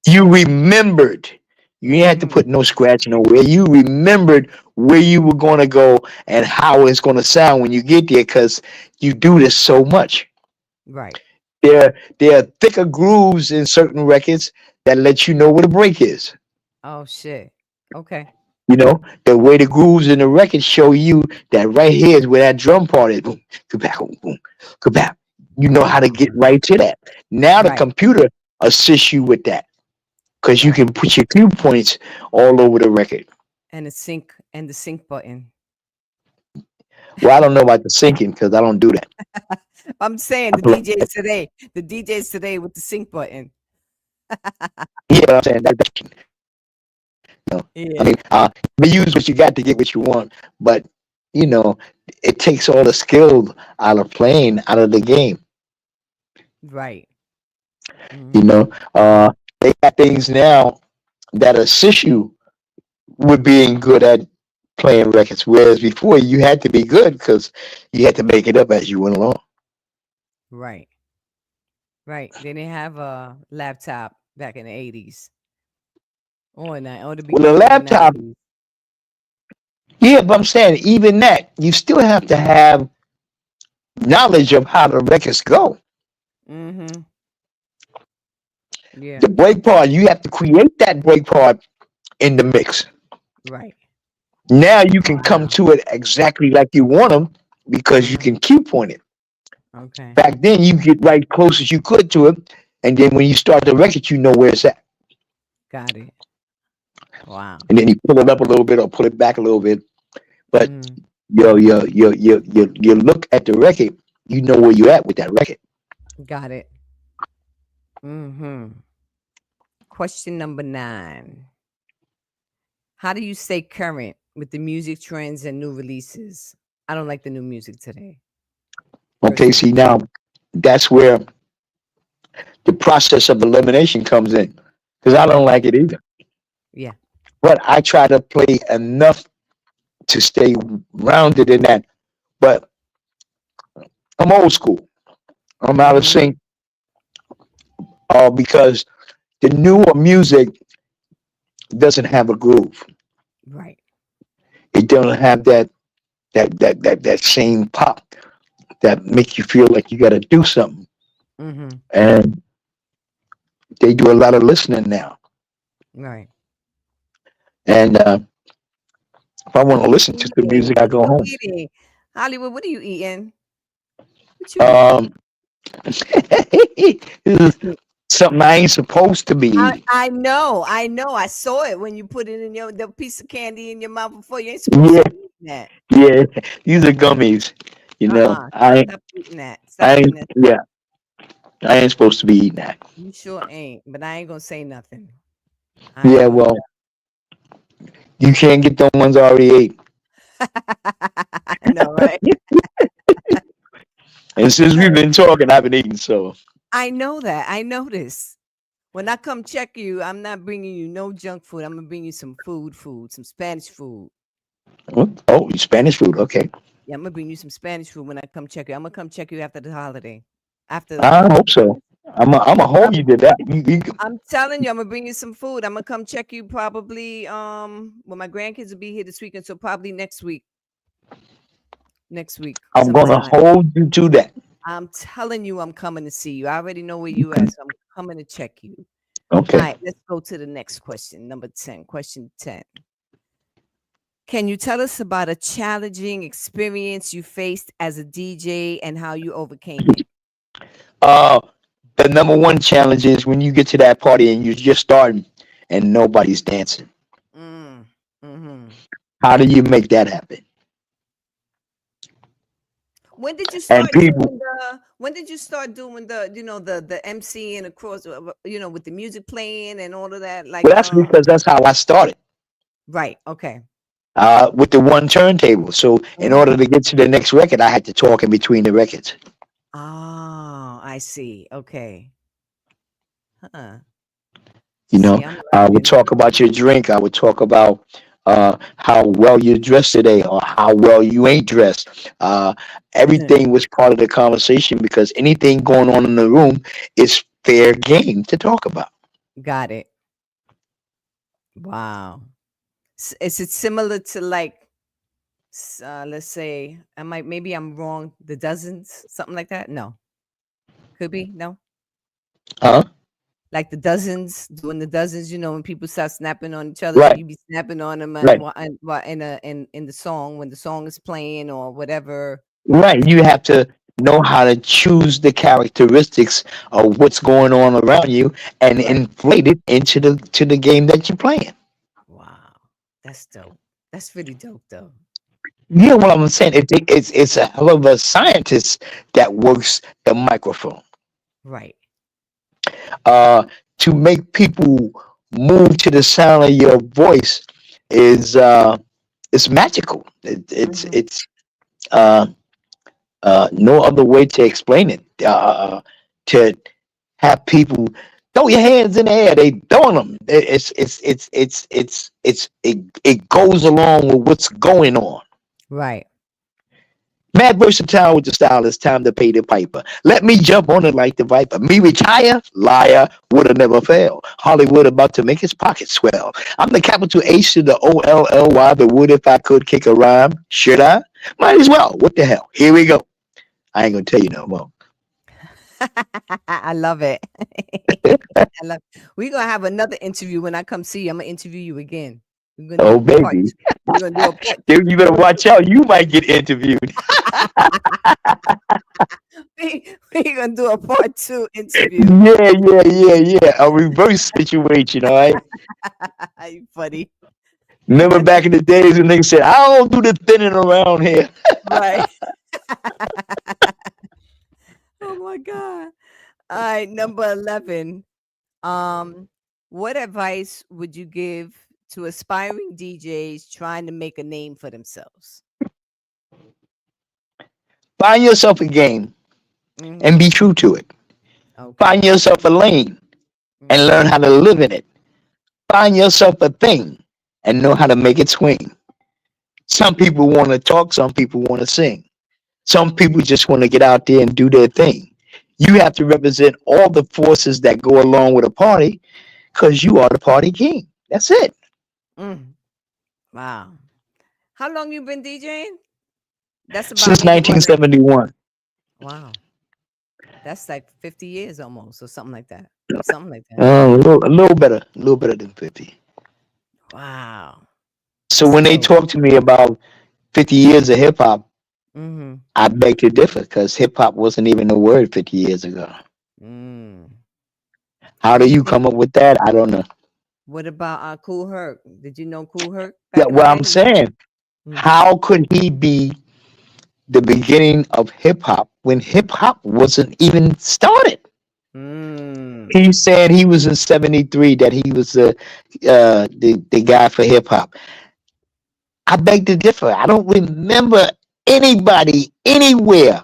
You remembered. You didn't have to Mm-hmm. put no scratch nowhere. You remembered where you were going to go and how it's going to sound when you get there because you do this so much. Right. There are thicker grooves in certain records that let you know where the break is. Oh shit. Okay. You know, the way the grooves in the record show you that right here is where that drum part is. Boom, kabap, boom, boom, kabap. You know how to get Ah, right to that. Now the right. computer assists you with that because you Right. can put your cue points all over the record. And the sync button. Well, I don't know about the syncing because I don't do that. I'm saying I the DJs today with the sync button. yeah, I'm saying I Yeah. mean, you use what you got to get what you want, but you know, it takes all the skill out of playing out of the game. Right. You Mhm. know, they got things now that assist you with being good at playing records, whereas before you had to be good because you had to make it up as you went along. Right. Right. They didn't have a laptop back in the 80s or the Well, a beginning of the laptop, 90s. yeah, but I'm saying even that, you still have to have knowledge of how the records go. Mhm. Yeah. The break part, you have to create that break part in the mix. Right. Now you can come Wow. to it exactly like you want them because you Mhm. can cue point it. Okay. Back then, you get right close as you could to it, and then when you start the record, you know where it's at, Got it. Wow. and then you pull it up a little bit or pull it back a little bit. But Mm. you look at the record, you know where you're at with that record. Got it. Mhm. Question number 9. How do you stay current with the music trends and new releases? I don't like the new music today, Okay, see personally. now that's where the process of elimination comes in because I don't Mhm. like it either. Yeah. But I try to play enough to stay rounded in that. But I'm old school. I'm out of Mhm. sync because the newer music doesn't have a groove. Right. It doesn't have that same pop that make you feel like you got to do something. Mhm. And they do a lot of listening now. Right. And if I want to What listen you to the eating? music, I What are go you home. eating? Hollywood, what are you eating? What you eating? Um, this is something I ain't supposed to be eating. I know. I know. I saw it when you put it in the piece of candy in your mouth before. You ain't supposed to Yeah, be eating that. yeah. These are gummies. You know, Stop eating that. Stop I eating ain't, that stuff. yeah, I ain't supposed to be eating that. You sure ain't. But I ain't gonna say nothing. I Yeah, ain't gonna. well, you can't get the ones I already ate. I know, right? And since we've been talking, I've been eating. So I know that. I noticed. When I come check you, I'm not bringing you no junk food. I'm gonna bring you some food, some Spanish food. Oh, Spanish food. Okay. Yeah, I'm gonna bring you some Spanish food when I come check you. I'm gonna come check you after the holiday, after I hope Christmas. so. I'm a hold I'm you to that. I'm telling you, I'm gonna bring you some food. I'm gonna come check you probably well my grandkids will be here this weekend, so probably next week. Next week, I'm gonna sometime. hold you to that. I'm telling you, I'm coming to see you. I already know where you at, so I'm coming to check you. All Okay. right, let's go to the next question. Number 10. Question 10. Can you tell us about a challenging experience you faced as a DJ and how you overcame it? Uh, the number one challenge is when you get to that party and you're just starting and nobody's dancing. Mm, hmm. How do you make that happen? When did you And start people, doing the? When did you start doing the MC and across with the music playing and all of that? well, Like that's because that's how I started. right, okay. With the one turntable. So in Hmm. order to get to the next record, I had to talk in between the records. Oh, I see. Okay. Huh. You know, See, I'm I would learning. talk about your drink. I would talk about how well you're dressed today or how well you ain't dressed. Everything was part of the conversation because anything going on in the room is fair game to talk about. Got it. Wow. Is it similar to like let's say maybe I'm wrong, the dozens, something like that? No. Could be? No. Huh? Like the dozens, doing the dozens, when people start snapping on each other, so Right, you be snapping on them right, in the song when the song is playing or whatever. right. You have to know how to choose the characteristics of what's going on around you and Right. inflate it into the game that you're playing. Wow. That's dope. That's really dope though. You know what I'm saying? It's a hell of a scientist that works the microphone Right. uh, to make people move to the sound of your voice is it's magical. Hmm. Uh, no other way to explain it. To have people throw your hands in the air, they throwing them. It goes along with what's going on. Right. Mad versatile with the style. It's time to pay the piper. Let me jump on it like the viper. Me retire? Liar. Woulda never fail. Hollywood about to make his pocket swell. I'm the capital H to the OLLY. The would if I could kick a rhyme. Should I? Might as well. What the hell? Here we go. I ain't gonna tell you no more. I love it. We're gonna have another interview when I come see you. I'm gonna interview you again. We're gonna Oh do part baby. two. We're gonna do a part Dude, you we're better gonna do watch out. You might get interviewed. we're gonna do a part two interview. Yeah. A reverse situation, all right? You funny. Remember back in the days when niggas said, I don't do the thinning around here. Right. Oh my God. All right, number 11. Um, what advice would you give to aspiring DJs trying to make a name for themselves? Find yourself a game and Hmm. be true to it. Find Okay. yourself a lane and learn Hmm. how to live in it. Find yourself a thing and know how to make it swing. Some people want to talk, some people want to sing. Some people just want to get out there and do their thing. You have to represent all the forces that go along with a party because you are the party king. That's it. Mm. Wow. How long you been DJing? That's about Since maybe what, like 1971. wow. That's like 50 years almost or something like that. Something like that. A little better than 50. Wow. So That's when they dope. talk to me about 50 years of hip hop, Mhm. I beg to differ because hip hop wasn't even a word 50 years ago. Mm. How Do do you you think come up with that? I don't know. what about Cool Herc? Did you know Cool Herc Yeah, back in the what day? I'm saying, Mm. how could he be the beginning of hip hop when hip hop wasn't even started? He Mm. said he was in '73 that he was the guy for hip hop. I beg to differ. I don't remember anybody anywhere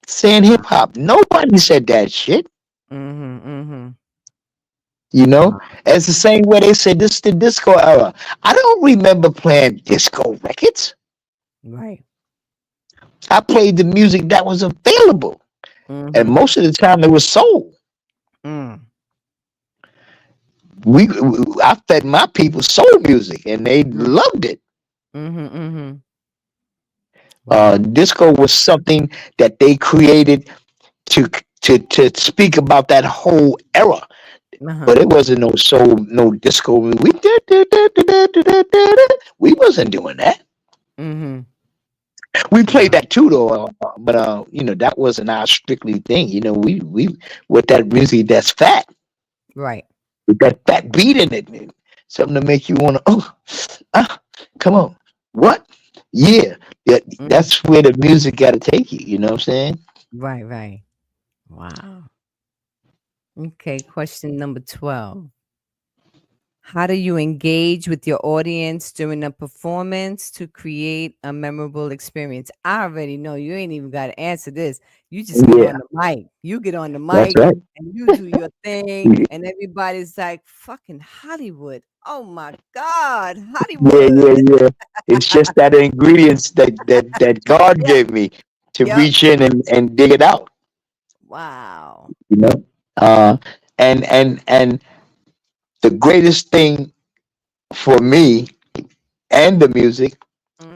saying hip Wow. hop. Nobody said that shit. Mhm. Mhm. You know, Wow. it's the same way they said this is the disco era. I don't remember playing disco records. Right. I played the music that was available, and Mm-hmm. most of the time it was soul. Mm. I fed my people soul music, and they Mm. loved it. Mm-hmm. Mm-hmm. Wow. Disco was something that they created to to speak about that whole era, Uh-huh. but it wasn't no soul, no disco. We wasn't doing that. Mm-hmm. We played Wow. that too, though. But you know, that wasn't our strictly thing. You know, we with that music that's fat, Right. with that fat beat in it, man. Something to make you want to, ah, come on, what? Yeah, Mm. that's where the music got to take you. You know what I'm saying? Right, right. Wow. Okay, question number 12. How do you engage with your audience during a performance to create a memorable experience? I already know you ain't even got to answer this. You just get Yeah, on the mic. You get on the that's mic right. and you do your thing, Yeah, and everybody's like, fucking Hollywood. Oh my God, yeah, Hollywood. yeah. It's just that ingredients that God Yep, gave me to yep. reach in and dig it out. Wow. You know, uh, and the greatest thing for me and the music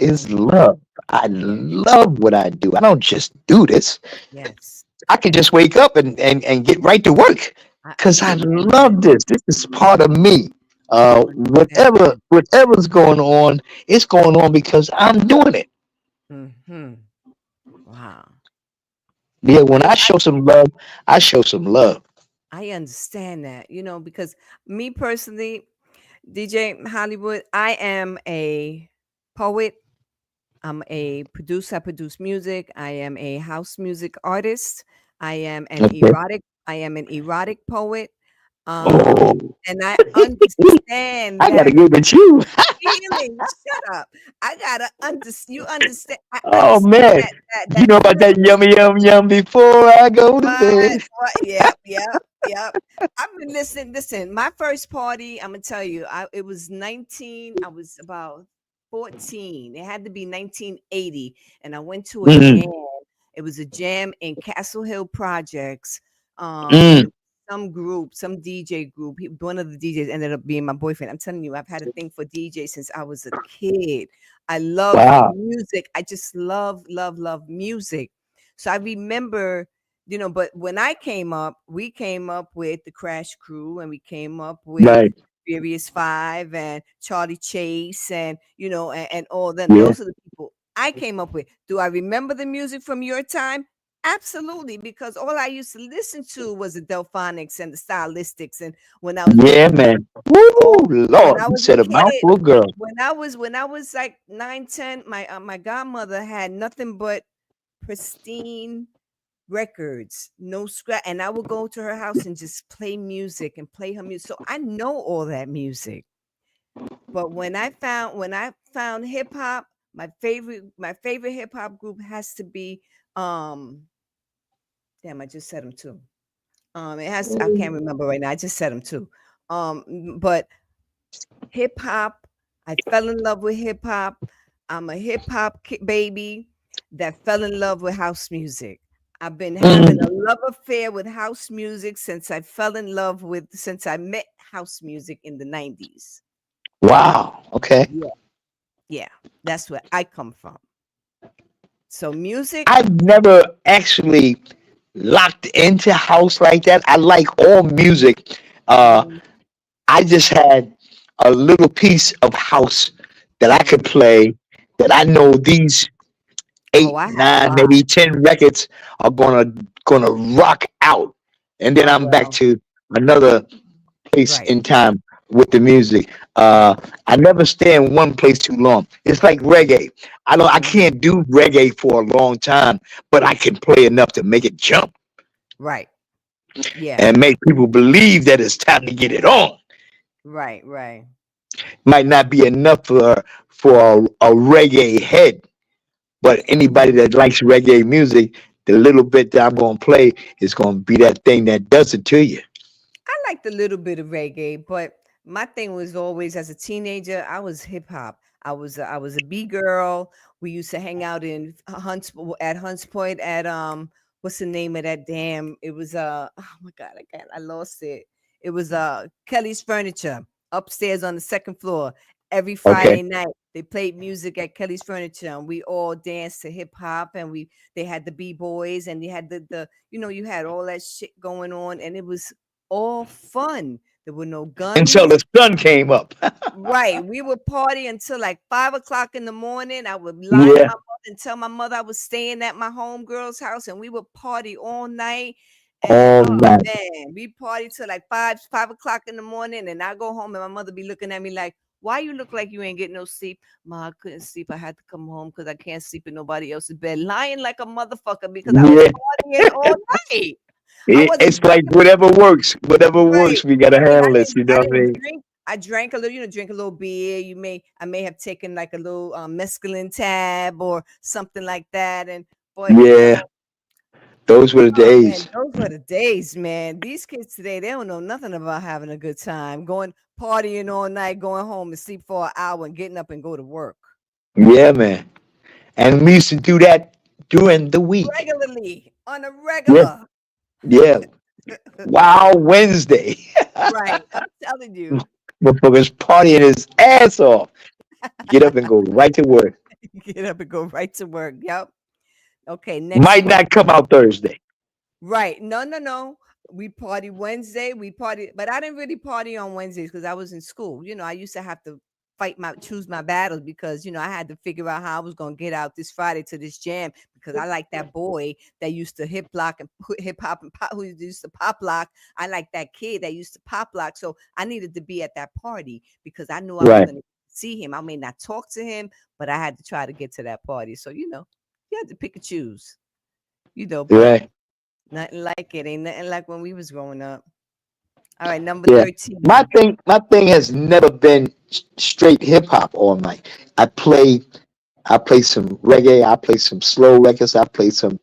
is Mm, love. I yeah, love what I do. I don't just do this. yes. I can just wake up and get right to work I because I understand that. love this. This is part of me. I understand that. Whatever's going on, it's going on because I'm doing it. Mm-hmm. Wow. Yeah, when I, I show some love, I show some love. I understand that, because me personally, DJ Hollywood, I am a poet. I'm a producer. I produce music. I am a house music artist. Okay. I am an erotic poet. Um, Oh, and I understand I gotta that get with you. feeling. Shut up. I gotta understand. You understand. I Oh understand man, you that know about that feeling. yummy yum before I go to bed. What? Yep, yep, yep. I've been listening. Listen, my first party, I'm gonna tell you, it was 19. I was about 14. It had to be 1980, and I went to a Mm, jam. It was a jam in Castle Hill Projects. It mm, was some group, some DJ group. One of the DJs ended up being my boyfriend. I'm telling you, I've had a thing for DJ since I was a kid. I love wow. music. I just love, love, love music. So I remember, but when I came up, we came up with the Crash Crew, and we came up with Right. Furious Five and Charlie Chase, and and all them. Yeah. Those are the people I came up with. Do I remember the music from your time? Absolutely, because all I used to listen to was the Delphonics and the Stylistics, and when I was a Yeah, kid, man. Woo, oh, when Lord, I you was a said a kid, mouthful, girl. when I was like 9, 10, my godmother had nothing but pristine records, no scratch, and I would go to her house and just play music and play her music. So I know all that music. But when I found hip hop, my favorite hip hop group has to be um damn, I just said them too. I can't remember right now. I just said them too. But hip hop, I fell in love with hip hop. I'm a hip hop baby that fell in love with house music. I've been having a Mm, love affair with house music since I met house music in the 90s. wow. Okay. Yeah, yeah, that's where I come from. So music, I've never actually locked into house like that. I like all music. Uh, mhm. I just had a little piece of house that I could Mm. play that I know these Oh, eight, I had a nine, lot. maybe 10 records are gonna rock out. And then Oh I'm back well, to another place right. in time with the music. I never stay in one place too long. It's like reggae. I Mhm. can't do reggae for a long time, but I can play enough to make it jump Right. Yeah. and make people believe that it's time to get it on. Right. Right. Might not be enough for a reggae head, but anybody Mhm. that likes reggae music, the little bit that I'm gonna play is gonna be that thing that does it to you. liked a little bit of reggae, but my thing was always as a teenager, I was hip hop. I was a B girl. We used to hang out in Hunts Point at what's the name of that damn? It was oh my god, I lost it. It was Kelly's Furniture upstairs on the second floor. Every Okay. Friday night they played music at Kelly's Furniture, and we all danced to hip hop. And they had the b boys, and you had the you had all that shit going on, and it was all fun. There were no Until guns. the sun came up. Right. We would party until like 5 o'clock in the morning. I would lie to Yeah, my mother and tell my mother I was staying at my homegirl's house, and we would party all night. And all oh night. man, we party till like 5 o'clock in the morning. And I go home and my mother be looking at me like, why you look like you ain't getting no sleep? Ma, I couldn't sleep. I had to come home because I can't sleep in nobody else's bed. Lying like a motherfucker because I was Yeah, partying all night. I wasn't it's like whatever works, whatever right. works. We gotta I mean, handle this. You know I what I didn't mean? drink. I drank a little, drink a little beer. I may have taken like a little mescaline tab or something like that. And but Yeah, those were the oh man, days. those were the days, man. These kids today, they don't know nothing about having a good time, going partying all night, going home and sleep for an hour and getting up and go to work Yeah, man. And we used to do that during the week. regularly on a Yeah, regular. yeah. Wow, Wednesday. Right. I'm telling you. Motherfuckers partying his ass off. Get up and go right to work. Get up and go right to work. Yep. Okay, next Might one. not come out Thursday. Right. No, no, no. We party Wednesday. We party, but I didn't really party on Wednesdays because I was in school. I used to have to choose my battles because I had to figure out how I was gonna get out this Friday to this jam because I like that boy that used to hip hop and pop, who used to pop lock. I like that kid that used to pop lock. So I needed to be at that party because I knew I was Right, gonna see him. I may not talk to him, but I had to try to get to that party. So you had to pick and choose. But right. nothing like it. Ain't nothing like when we was growing up. All right, number Yeah. 13. My thing has never been straight hip hop all night. I play I play some reggae, I play some slow records, I play some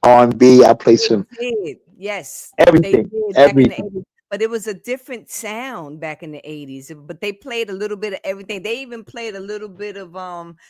R&B, I play They some did. Yes, they everything, did back in the everything. 80s. But it was a different sound back in the 80s. But they played a little bit of everything. They even played a little bit of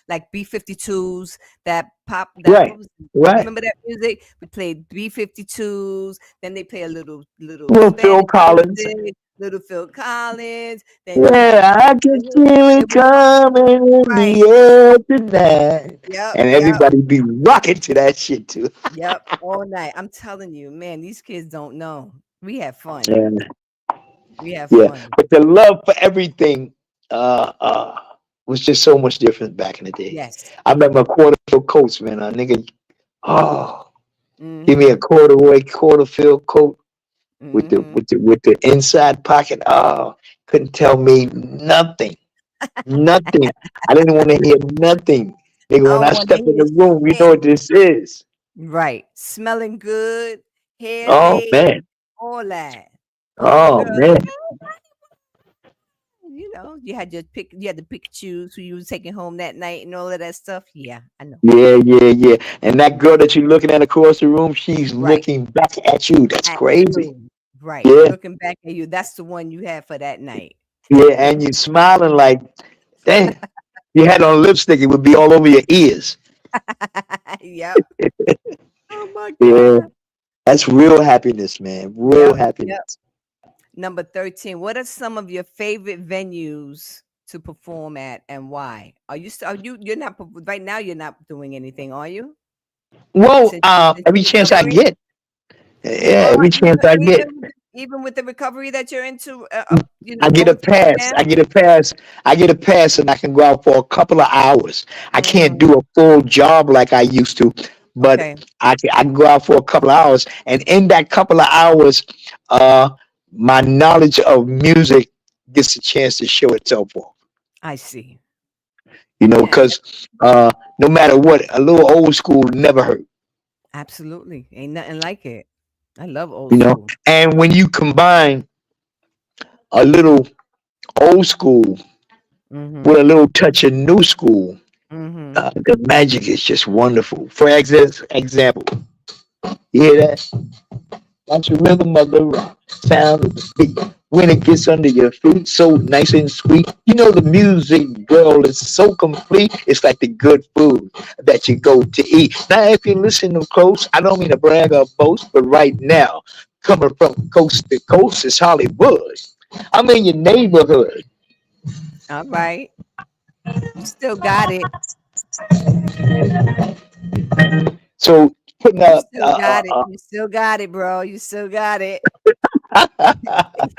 like B-52s, that pop that Right, what was right. remember that music? We played B-52s, then they play a little Well, Phil Spanish Collins. music, little Phil Collins, then you had Yeah, I can feel it it was coming in right. the air tonight. Yep, And yep. everybody be rocking to that shit too. Yep, all night. I'm telling you, man, these kids don't know. We have fun. Yeah, We have yeah. fun. But the love for everything uh uh was just so much different back in the day. Yes. I remember quarter fill coats, man. A nigga, oh, give me a Mhm. corduroy quarter fill coat with the Mhm. with the with the inside pocket. Oh, couldn't tell me nothing. Nothing. I didn't want to hear nothing. Nigga, I when don't I want to step in hear the room, you know shit. what this is. Right. Smelling good, hair Oh laid, man. all that. Oh Oh girl, man. you had to pick choose who you was taking home that night and all of that stuff. Yeah, I know. Yeah, yeah, yeah. And that girl that you're looking at across the room, she's Right. looking back at you. That's At crazy. you. Right. Yeah, Looking back at you. That's the one you had for that night. yeah. And you smiling like, damn. You had on lipstick, it would be all over your ears. Yep. Oh my Yeah. God. That's real happiness, man. Real Yep. Yep. happiness. Number 13. What are some of your favorite venues to perform at and why? Are you're not right now you're not doing anything, are you? Well, Since every you're chance I recovering? get. Yeah, Oh, every chance I get. even with the recovery that you're into I get a going through right pass. now? I get a pass. I get a pass, and I can go out for a couple of hours. I can't Mhm. do a full job like I used to, but Okay. I can go out for a couple of hours, and in that couple of hours, uh, my knowledge of music gets a chance to show itself off. I see. Yeah, Because no matter what, a little old school never hurt. absolutely. Ain't nothing like it. I love old You know, school. and when you combine a little old school with Mhm. a little touch of new school, Mhm. the magic is just wonderful. For example, you hear that? That's the rhythm of the rock, sound of the beat. when it gets under your feet, so nice and sweet. You know, the music, girl, is so complete. It's like the good food that you go to eat. Now, if you listen to close, I don't mean to brag or boast, but right now, coming from coast to coast is Hollywood. I'm in your neighborhood. All right. You still got it. So putting You a, still got it. You still got it, bro. You still got it.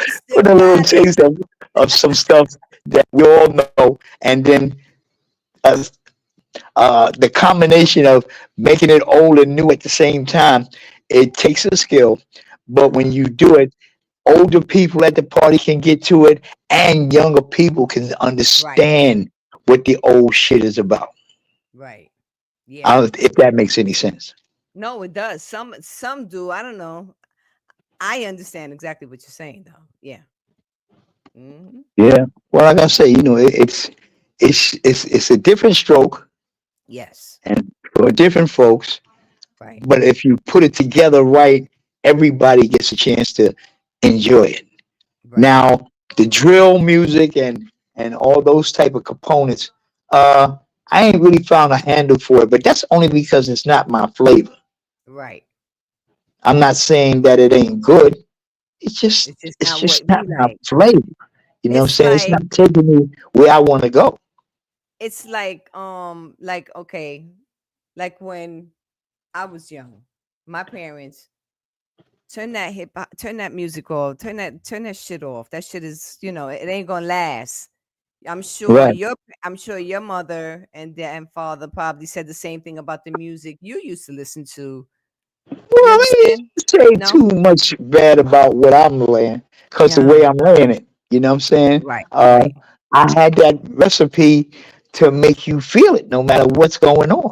You putting still a little got it. taste of some stuff that we all know, and then uh, the combination of making it old and new at the same time, it takes a skill. But when you do it, older people at the party can get to it, and younger people can Right. understand what the old shit is about. Right. Yeah. If that makes any sense. No, it does. Some do. I don't know. I understand exactly what you're saying though. Yeah. Hmm. Yeah. Well, like I say, it's a different stroke Yes. and for different folks. Right. But if you put it together right, everybody gets a chance to enjoy it. Right. Now, the drill music and all those type of components, uh, I ain't really found a handle for it, but that's only because it's not my flavor. Right. I'm not saying that it ain't good. It's just It's just it's not just what not we my like. flavor. You know what I'm It's saying? It's like not taking me where I want to go. like okay, like when I was young, my parents turn that music off, turn that shit off. That shit is, it ain't gonna last. I'm sure Right. your I'm sure your mother and dad and father probably said the same thing about the music you used to listen to. You Well, I understand? ain't say No? too much bad about what I'm laying, because the Yeah. way I'm laying it, you know what I'm saying? Right, right. I had that recipe to make you feel it no matter what's going on.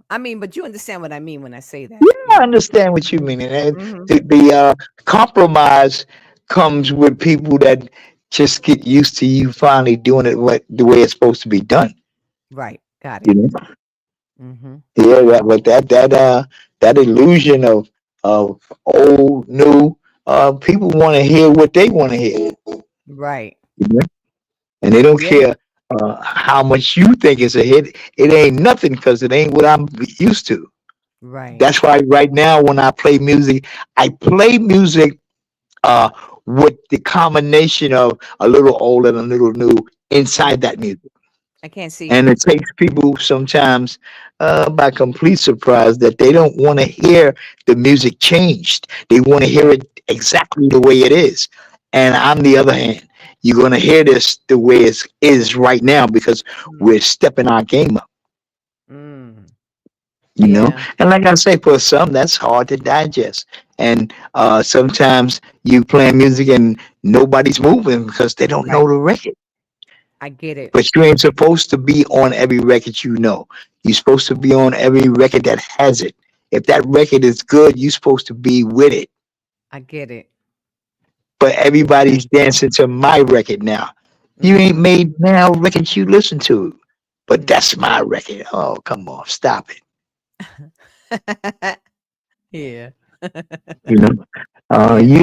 I mean, but you understand what I mean when I say that. Yeah, I Yeah. understand what you mean. And Hmm. the compromise comes with people that just get used to you finally doing it the way it's supposed to be done. Right. Got You it. know? Hmm. Yeah, but that illusion of old, new, people want to hear what they want to hear. Right. You know? And they don't Yeah. care how much you think is a hit. It ain't nothing because it ain't what I'm used to. Right. That's why right now when I play music uh, with the combination of a little old and a little new inside Hmm. that music. I can't see And it. it takes people sometimes by complete surprise that they don't want to hear the music changed. They want to hear Yeah. it exactly the way it is. And on the other hand, you're going to hear this the way it is right now because Mm. we're stepping our game up, Mm. you know? Yeah. And like I say, for some, that's hard to digest. And sometimes you playing music and nobody's moving because they don't Right. know the record. I get it. But you ain't supposed to be on every record you know. You're supposed to be on every record that has it. If that record is good, you're supposed to be with it. I get it. But Yeah. everybody's dancing to my record now. You ain't Mhm. made now records you listen to. But Mm. that's my record. Oh, come on, stop it. Yeah. You know? Yeah.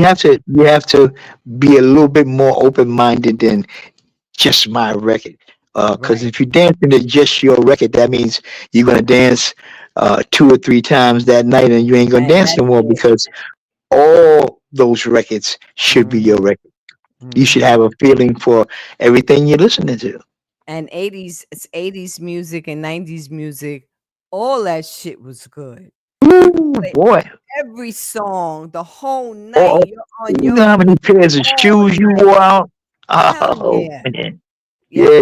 You have to be a little bit more open minded than just my record. Because Right. if you're dancing to just your record, that means you're gonna dance 2 or 3 times that night, and you ain't gonna And dance no that's more it. because all those records should be your Mhm. record. You should Mhm. have a feeling for everything you're listening to. And 80s music and 90s music, all that shit was good. You could Ooh, play boy! every song the whole night. Oh, You're on you your know how many pairs of all shoes you night. wore out? Hell Oh yeah. man, Yep.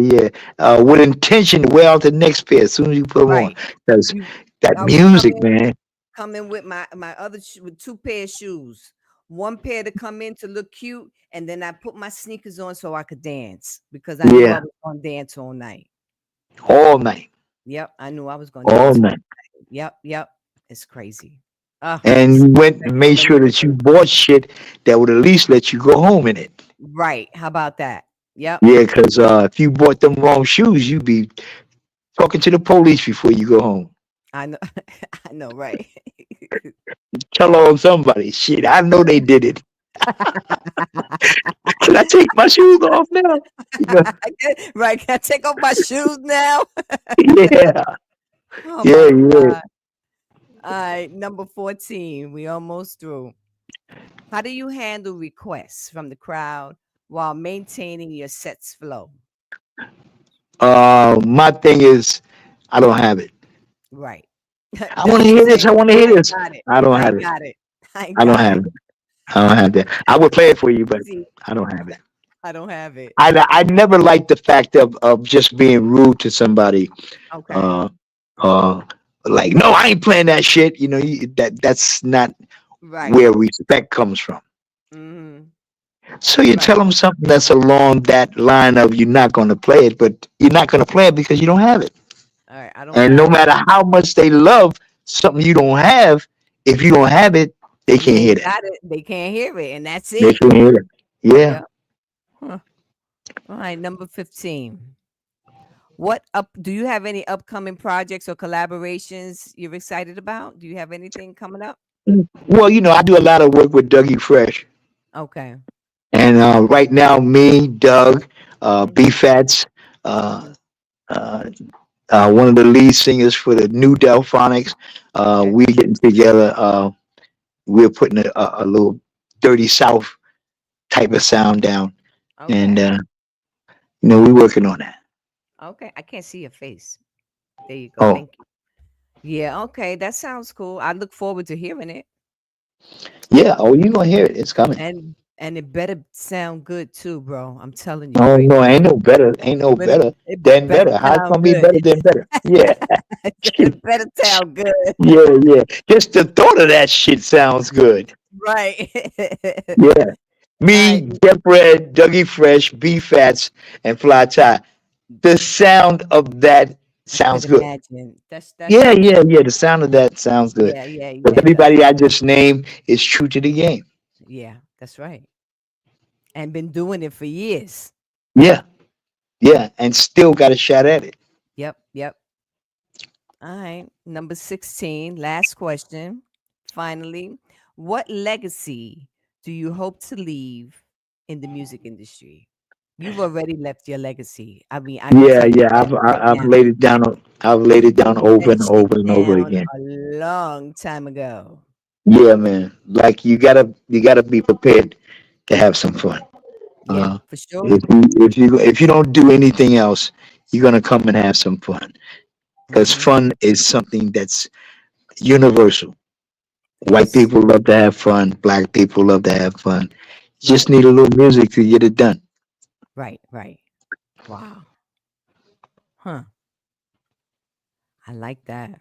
yeah. With intention to wear out the next pair as soon as you put them on, Right. because You that I would music, man. come in with my other with two pair of shoes. One pair to come in to look cute, and then I put my sneakers on so I could dance because I knew I Yeah, was gonna dance all night. all night, Yep, I knew I was gonna all dance. night. Yep, yep. It's crazy. Ah, And it's you went that and made feeling sure is that you good. bought shit that would at least let you go home in it. Right. How about that? Yep. Yeah, because if you bought them wrong shoes, you'd be talking to the police before you go home. I know. I know, right? Tell on somebody. Shit, I know they did it. Can I take my shoes off now? You know, Right? Can I take off my shoes now? yeah, Oh my yeah, yeah. God. All right, number 14. We almost through. How do you handle requests from the crowd while maintaining your set's flow? My thing is, I don't have it. Right. I want That's to the hear this. I same. want to hear I ain't this. got it. I don't I have ain't it. got it. I ain't I don't got have it. it. I don't have that. I would play it for you, but See, I don't have it. I don't have it. I never liked the fact of just being rude to somebody. Okay. Uh, uh, like no, I ain't playing that shit. You know, that's not Right. where respect comes from. Hmm. So you tell Right. them something that's along that line of you're not going to play it, but you're not going to play it because you don't have it. All right. I don't And no got it. matter how much they love something you don't have, if you don't have it, they You can't hear ain't that. got it. They can't hear it. And that's They it. can't hear it. Yeah. Yep. Huh. All right. Number 15. What up do you have any upcoming projects or collaborations you're excited about? Do you have anything coming up? Well, I do a lot of work with Dougie Fresh, Okay. and right now, me, Doug, B Hmm. Fats, uh, Hmm. uh, one of the lead singers for the new Delphonics, Okay. we getting together. We're putting a little dirty South type of sound down, and Okay. we're working on that. Okay. I can't see your face. There you go. Oh, Thank you. Yeah, okay. That sounds cool. I look forward to hearing it. yeah. Oh, you gonna hear it? It's coming. And it better sound good too, bro. I'm telling you Oh straight no, up. ain't no better. Ain't no But better it than better better. How it's sound gonna be good. better than better? Yeah, It better sound good. yeah, yeah. Just the thought of that shit sounds good. Right. Yeah. All right. Me, Jeff Red, Dougie Fresh, B Fats, and Fly Tie. The sound of that I could sounds good. imagine. That's Yeah, so yeah, true. yeah. The sound of that sounds good. Yeah, yeah, Because yeah, it does. everybody I just named is true to the game. Yeah, that's right. And been doing it for years. Yeah, yeah. And still got a shot at it. Yep, yep. All right. Number 16, last question. Finally, what legacy do you hope to leave in the music industry? You've already left your legacy. I mean, I could Yeah, tell you yeah. that right I've now. laid it down. I've laid You it down laid over that and shit over and over down again. a long time ago. Yeah, man. Like you gotta be prepared to have some fun. Yeah, Uh, for sure. if you don't do anything else, you're gonna come and have some fun because Hmm. fun is something that's universal. White Yes. people love to have fun. Black people love to have fun. You just Right. need a little music to get it done. Right. Right. Wow. Huh. I like that.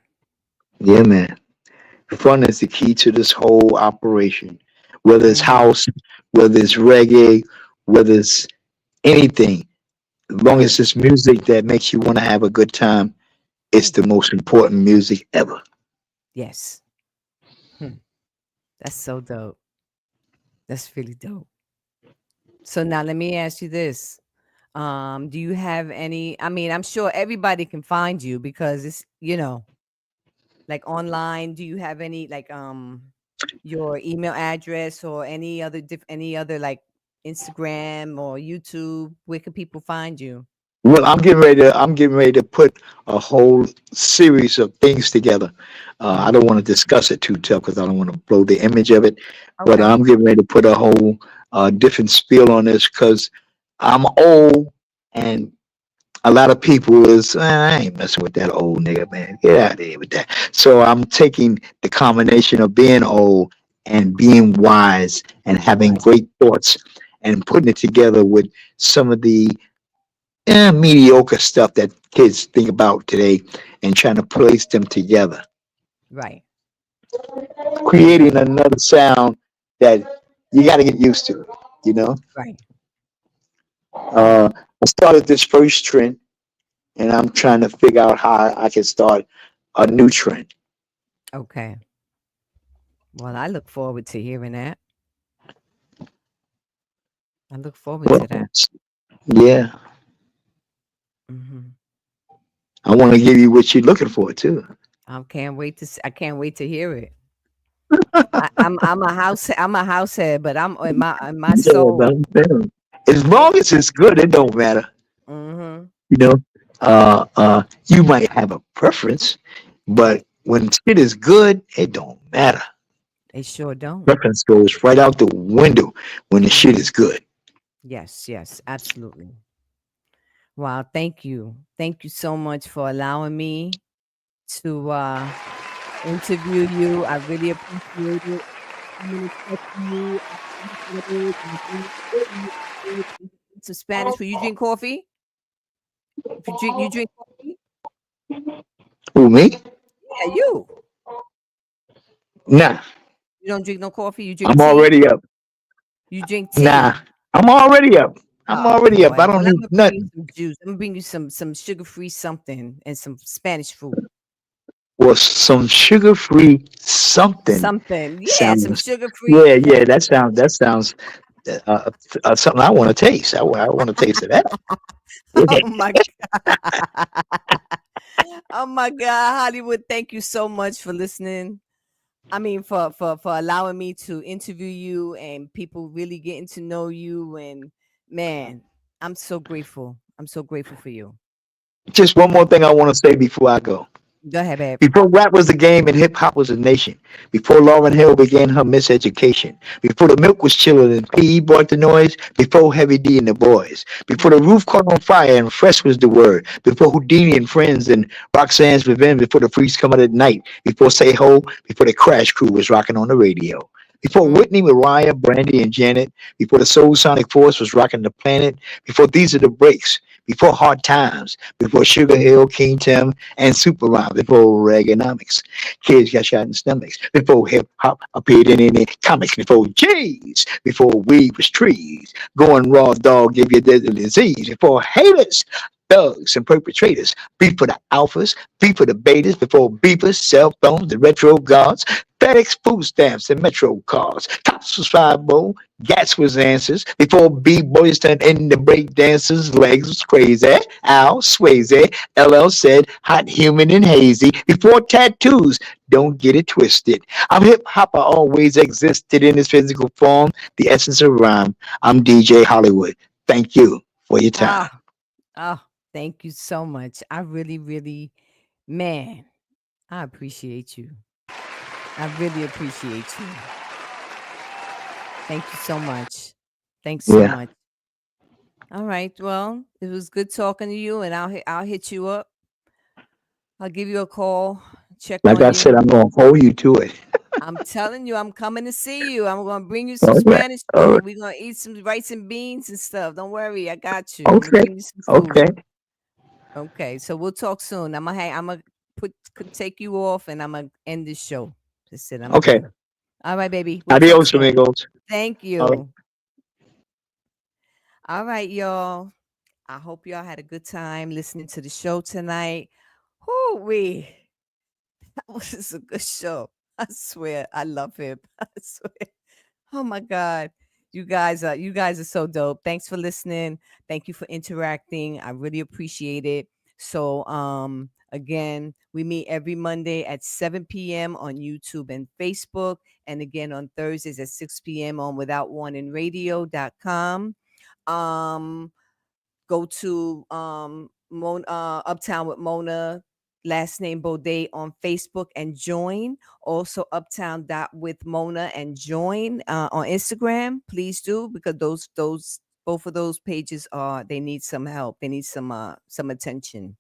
Yeah, man. Fun is the key to this whole operation. Whether it's Hmm. house, whether it's reggae, whether it's anything, as long Right. as it's music that makes you want to have a good time, it's Right. the most important music ever. Yes. Hmm. That's so dope. That's really dope. So now let me ask you this. Do you have any I mean, I'm sure everybody can find you because it's, like online. Do you have any like your email address or any other like Instagram or YouTube? Where can people find you? Well, I'm getting ready to put a whole series of things together. I Hmm. don't want to discuss it too tough because I don't want to blow the image of it. But Okay. I'm getting ready to put a whole different spiel on this because I'm old, and a lot of people is I ain't messing with that old nigga, man. Get out of here with that. So I'm taking the combination of being old and being wise and having Right. great thoughts and putting it together with some of the mediocre stuff that kids think about today and trying to place them together, Right. creating Yeah. another sound that you got to get used to. You know, Right. Hmm. I started this first trend, and I'm trying to figure out how I can start a new trend. Okay. Well, I look forward to hearing that. I look forward Well, to that. yeah, Hmm. I want to give you what you're looking for too. I can't wait to hear it. I'm a house head, but I'm in my Yeah, but soul. I'm saying, as It, long as it's good, it don't matter. mm-hmm. You know, you might have a preference, but when shit is good, it don't matter. They sure don't. Preference goes right out the window when the shit Hmm. is good. Yes, yes, absolutely. Wow, thank you. Thank you so much for allowing me to interview you. I really appreciate it. I'm gonna text you. Some Spanish food. You drink coffee? If you drink coffee? Who, me? Yeah, you. Nah, You don't drink no coffee. You drink I'm tea. already up. You drink Nah, tea. I'm already up. I'm Oh already up. I boy. don't Well, I'm need gonna bring you nothing. some juice. I'm gonna bring you some sugar-free something and some Spanish food. Well, some sugar-free something Something. Yeah, some sounds. sugar-free. Yeah, yeah. That sounds uh, something I want to taste. I want to taste of that. Oh Yeah. my oh my God, Hollywood, thank you so much for listening. I mean, for allowing me to interview you and people really getting to know you. And man, I'm so grateful. I'm so grateful for you. Just one more thing I want to say before I go. Go ahead, babe. Before rap was the game and hip hop was a nation. Before Lauryn Hill began her miseducation. Before the milk was chiller and PE brought the noise. Before Heavy D and the boys. Before the Mhm. roof caught on fire and fresh was the word. Before Houdini and friends and Roxanne's revenge. Before the freaks come out at night. Before Say Ho. Before the Crash Crew was rocking on the radio. Before Mm. Whitney, Mariah, Brandy, and Janet. Before the Soul Sonic Force was rocking the planet. Before These Are the Breaks. Before Hard Times. Before Sugar Hill, King Tim, and Super Rhyme. Before Reaganomics. Kids got shot in the stomachs. Before hip hop appeared in any comics. Before G's. Before weed was trees. Going raw dog give you deadly disease. Before haters, thugs, and perpetrators. Beef for the alphas, beef for the betas. Before beepers, cell phones, the retro gods. FedEx food stamps and Metro cars. Cops was 5 Gats was answers. Before B-boys turned into break dancers, legs was crazy. Al Swayze, LL said, hot, humid, and hazy. Before tattoos, don't get it twisted. I'm hip hop. I always existed in its physical form, the essence of rhyme. I'm DJ Hollywood. Thank you for your time. Ah, oh, thank you so much. I really, really, man, I appreciate you. I really appreciate you. Thank you so much. Thanks so Yeah. much. All right. Well, it was good talking to you, and I'll hit you up. I'll give you a call, check Like on I you. said, I'm going to hold you to it. I'm telling you, I'm coming to see you. I'm gonna bring you some All right. Spanish All right. food. We're gonna eat some rice and beans and stuff. Don't worry, I got you. I'm gonna Okay. bring you some Okay. food. Okay, so we'll talk soon. I'm gonna take you off, and I'm gonna end this show. That's it. I'm Okay. done. All right, baby. We'll talk Adios, soon. amigos. Thank All right. you. All right, y'all. I hope y'all had a good time listening to the show tonight. Whoo wee. That was a good show. I swear. I love him. I swear. Oh my God. You guys are so dope. Thanks for listening. Thank you for interacting. I really appreciate it. So again, we meet every Monday at 7 p.m. on YouTube and Facebook. And again on Thursdays at 6 p.m. on withoutwarningradio.com. Um Go to Uptown with Mona, last name Baudet on Facebook and join. Also Uptown dot with Mona and join on Instagram. Please do, because those both of those pages are, they need some help. They need some attention.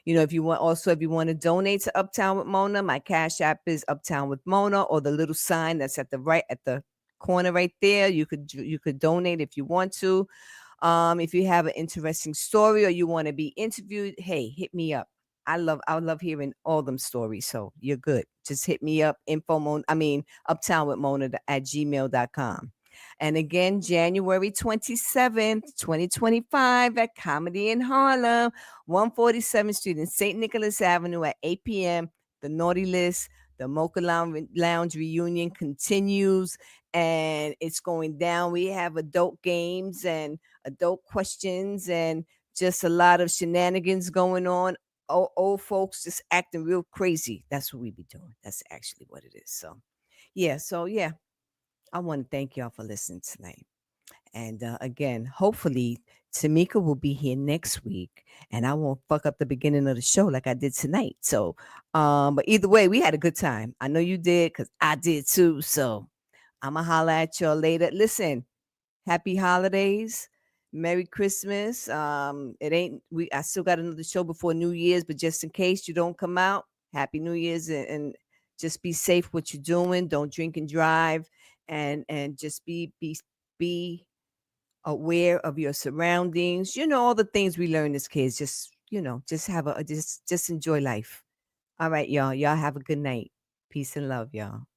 If you want, also if you want to donate to Uptown with Mona, my cash app is Uptown with Mona, or the little sign that's at the corner right there. You could donate if you want to. If you have an interesting story or you want to be interviewed, hey, hit me up. I love hearing all them stories. So you're good. Just hit me up, Uptown with Mona at gmail.com. And again, January 27th, 2025 at Comedy in Harlem, 147th Street and St. Nicholas Avenue at 8 p.m. The Naughty List, the Mocha Lounge reunion continues, and it's going down. We have adult games and adult questions and just a lot of shenanigans going on. Old folks just acting real crazy. That's what we be doing. That's actually what it is. So Yeah. So yeah, I want to thank y'all for listening tonight. And again, hopefully Tamika will be here next week, and I won't fuck up the beginning of the show like I did tonight. So, but either way, we had a good time. I know you did because I did too. So, I'ma holla at y'all later. Listen, happy holidays, Merry Christmas. It ain't we. I still got another show before New Year's, but just in case you don't come out, Happy New Year's, and just be safe what you're doing. Don't drink and drive, and just be aware of your surroundings. You know all the things we learn as kids. Just just have just enjoy life. All right, y'all. Y'all have a good night. Peace and love, y'all.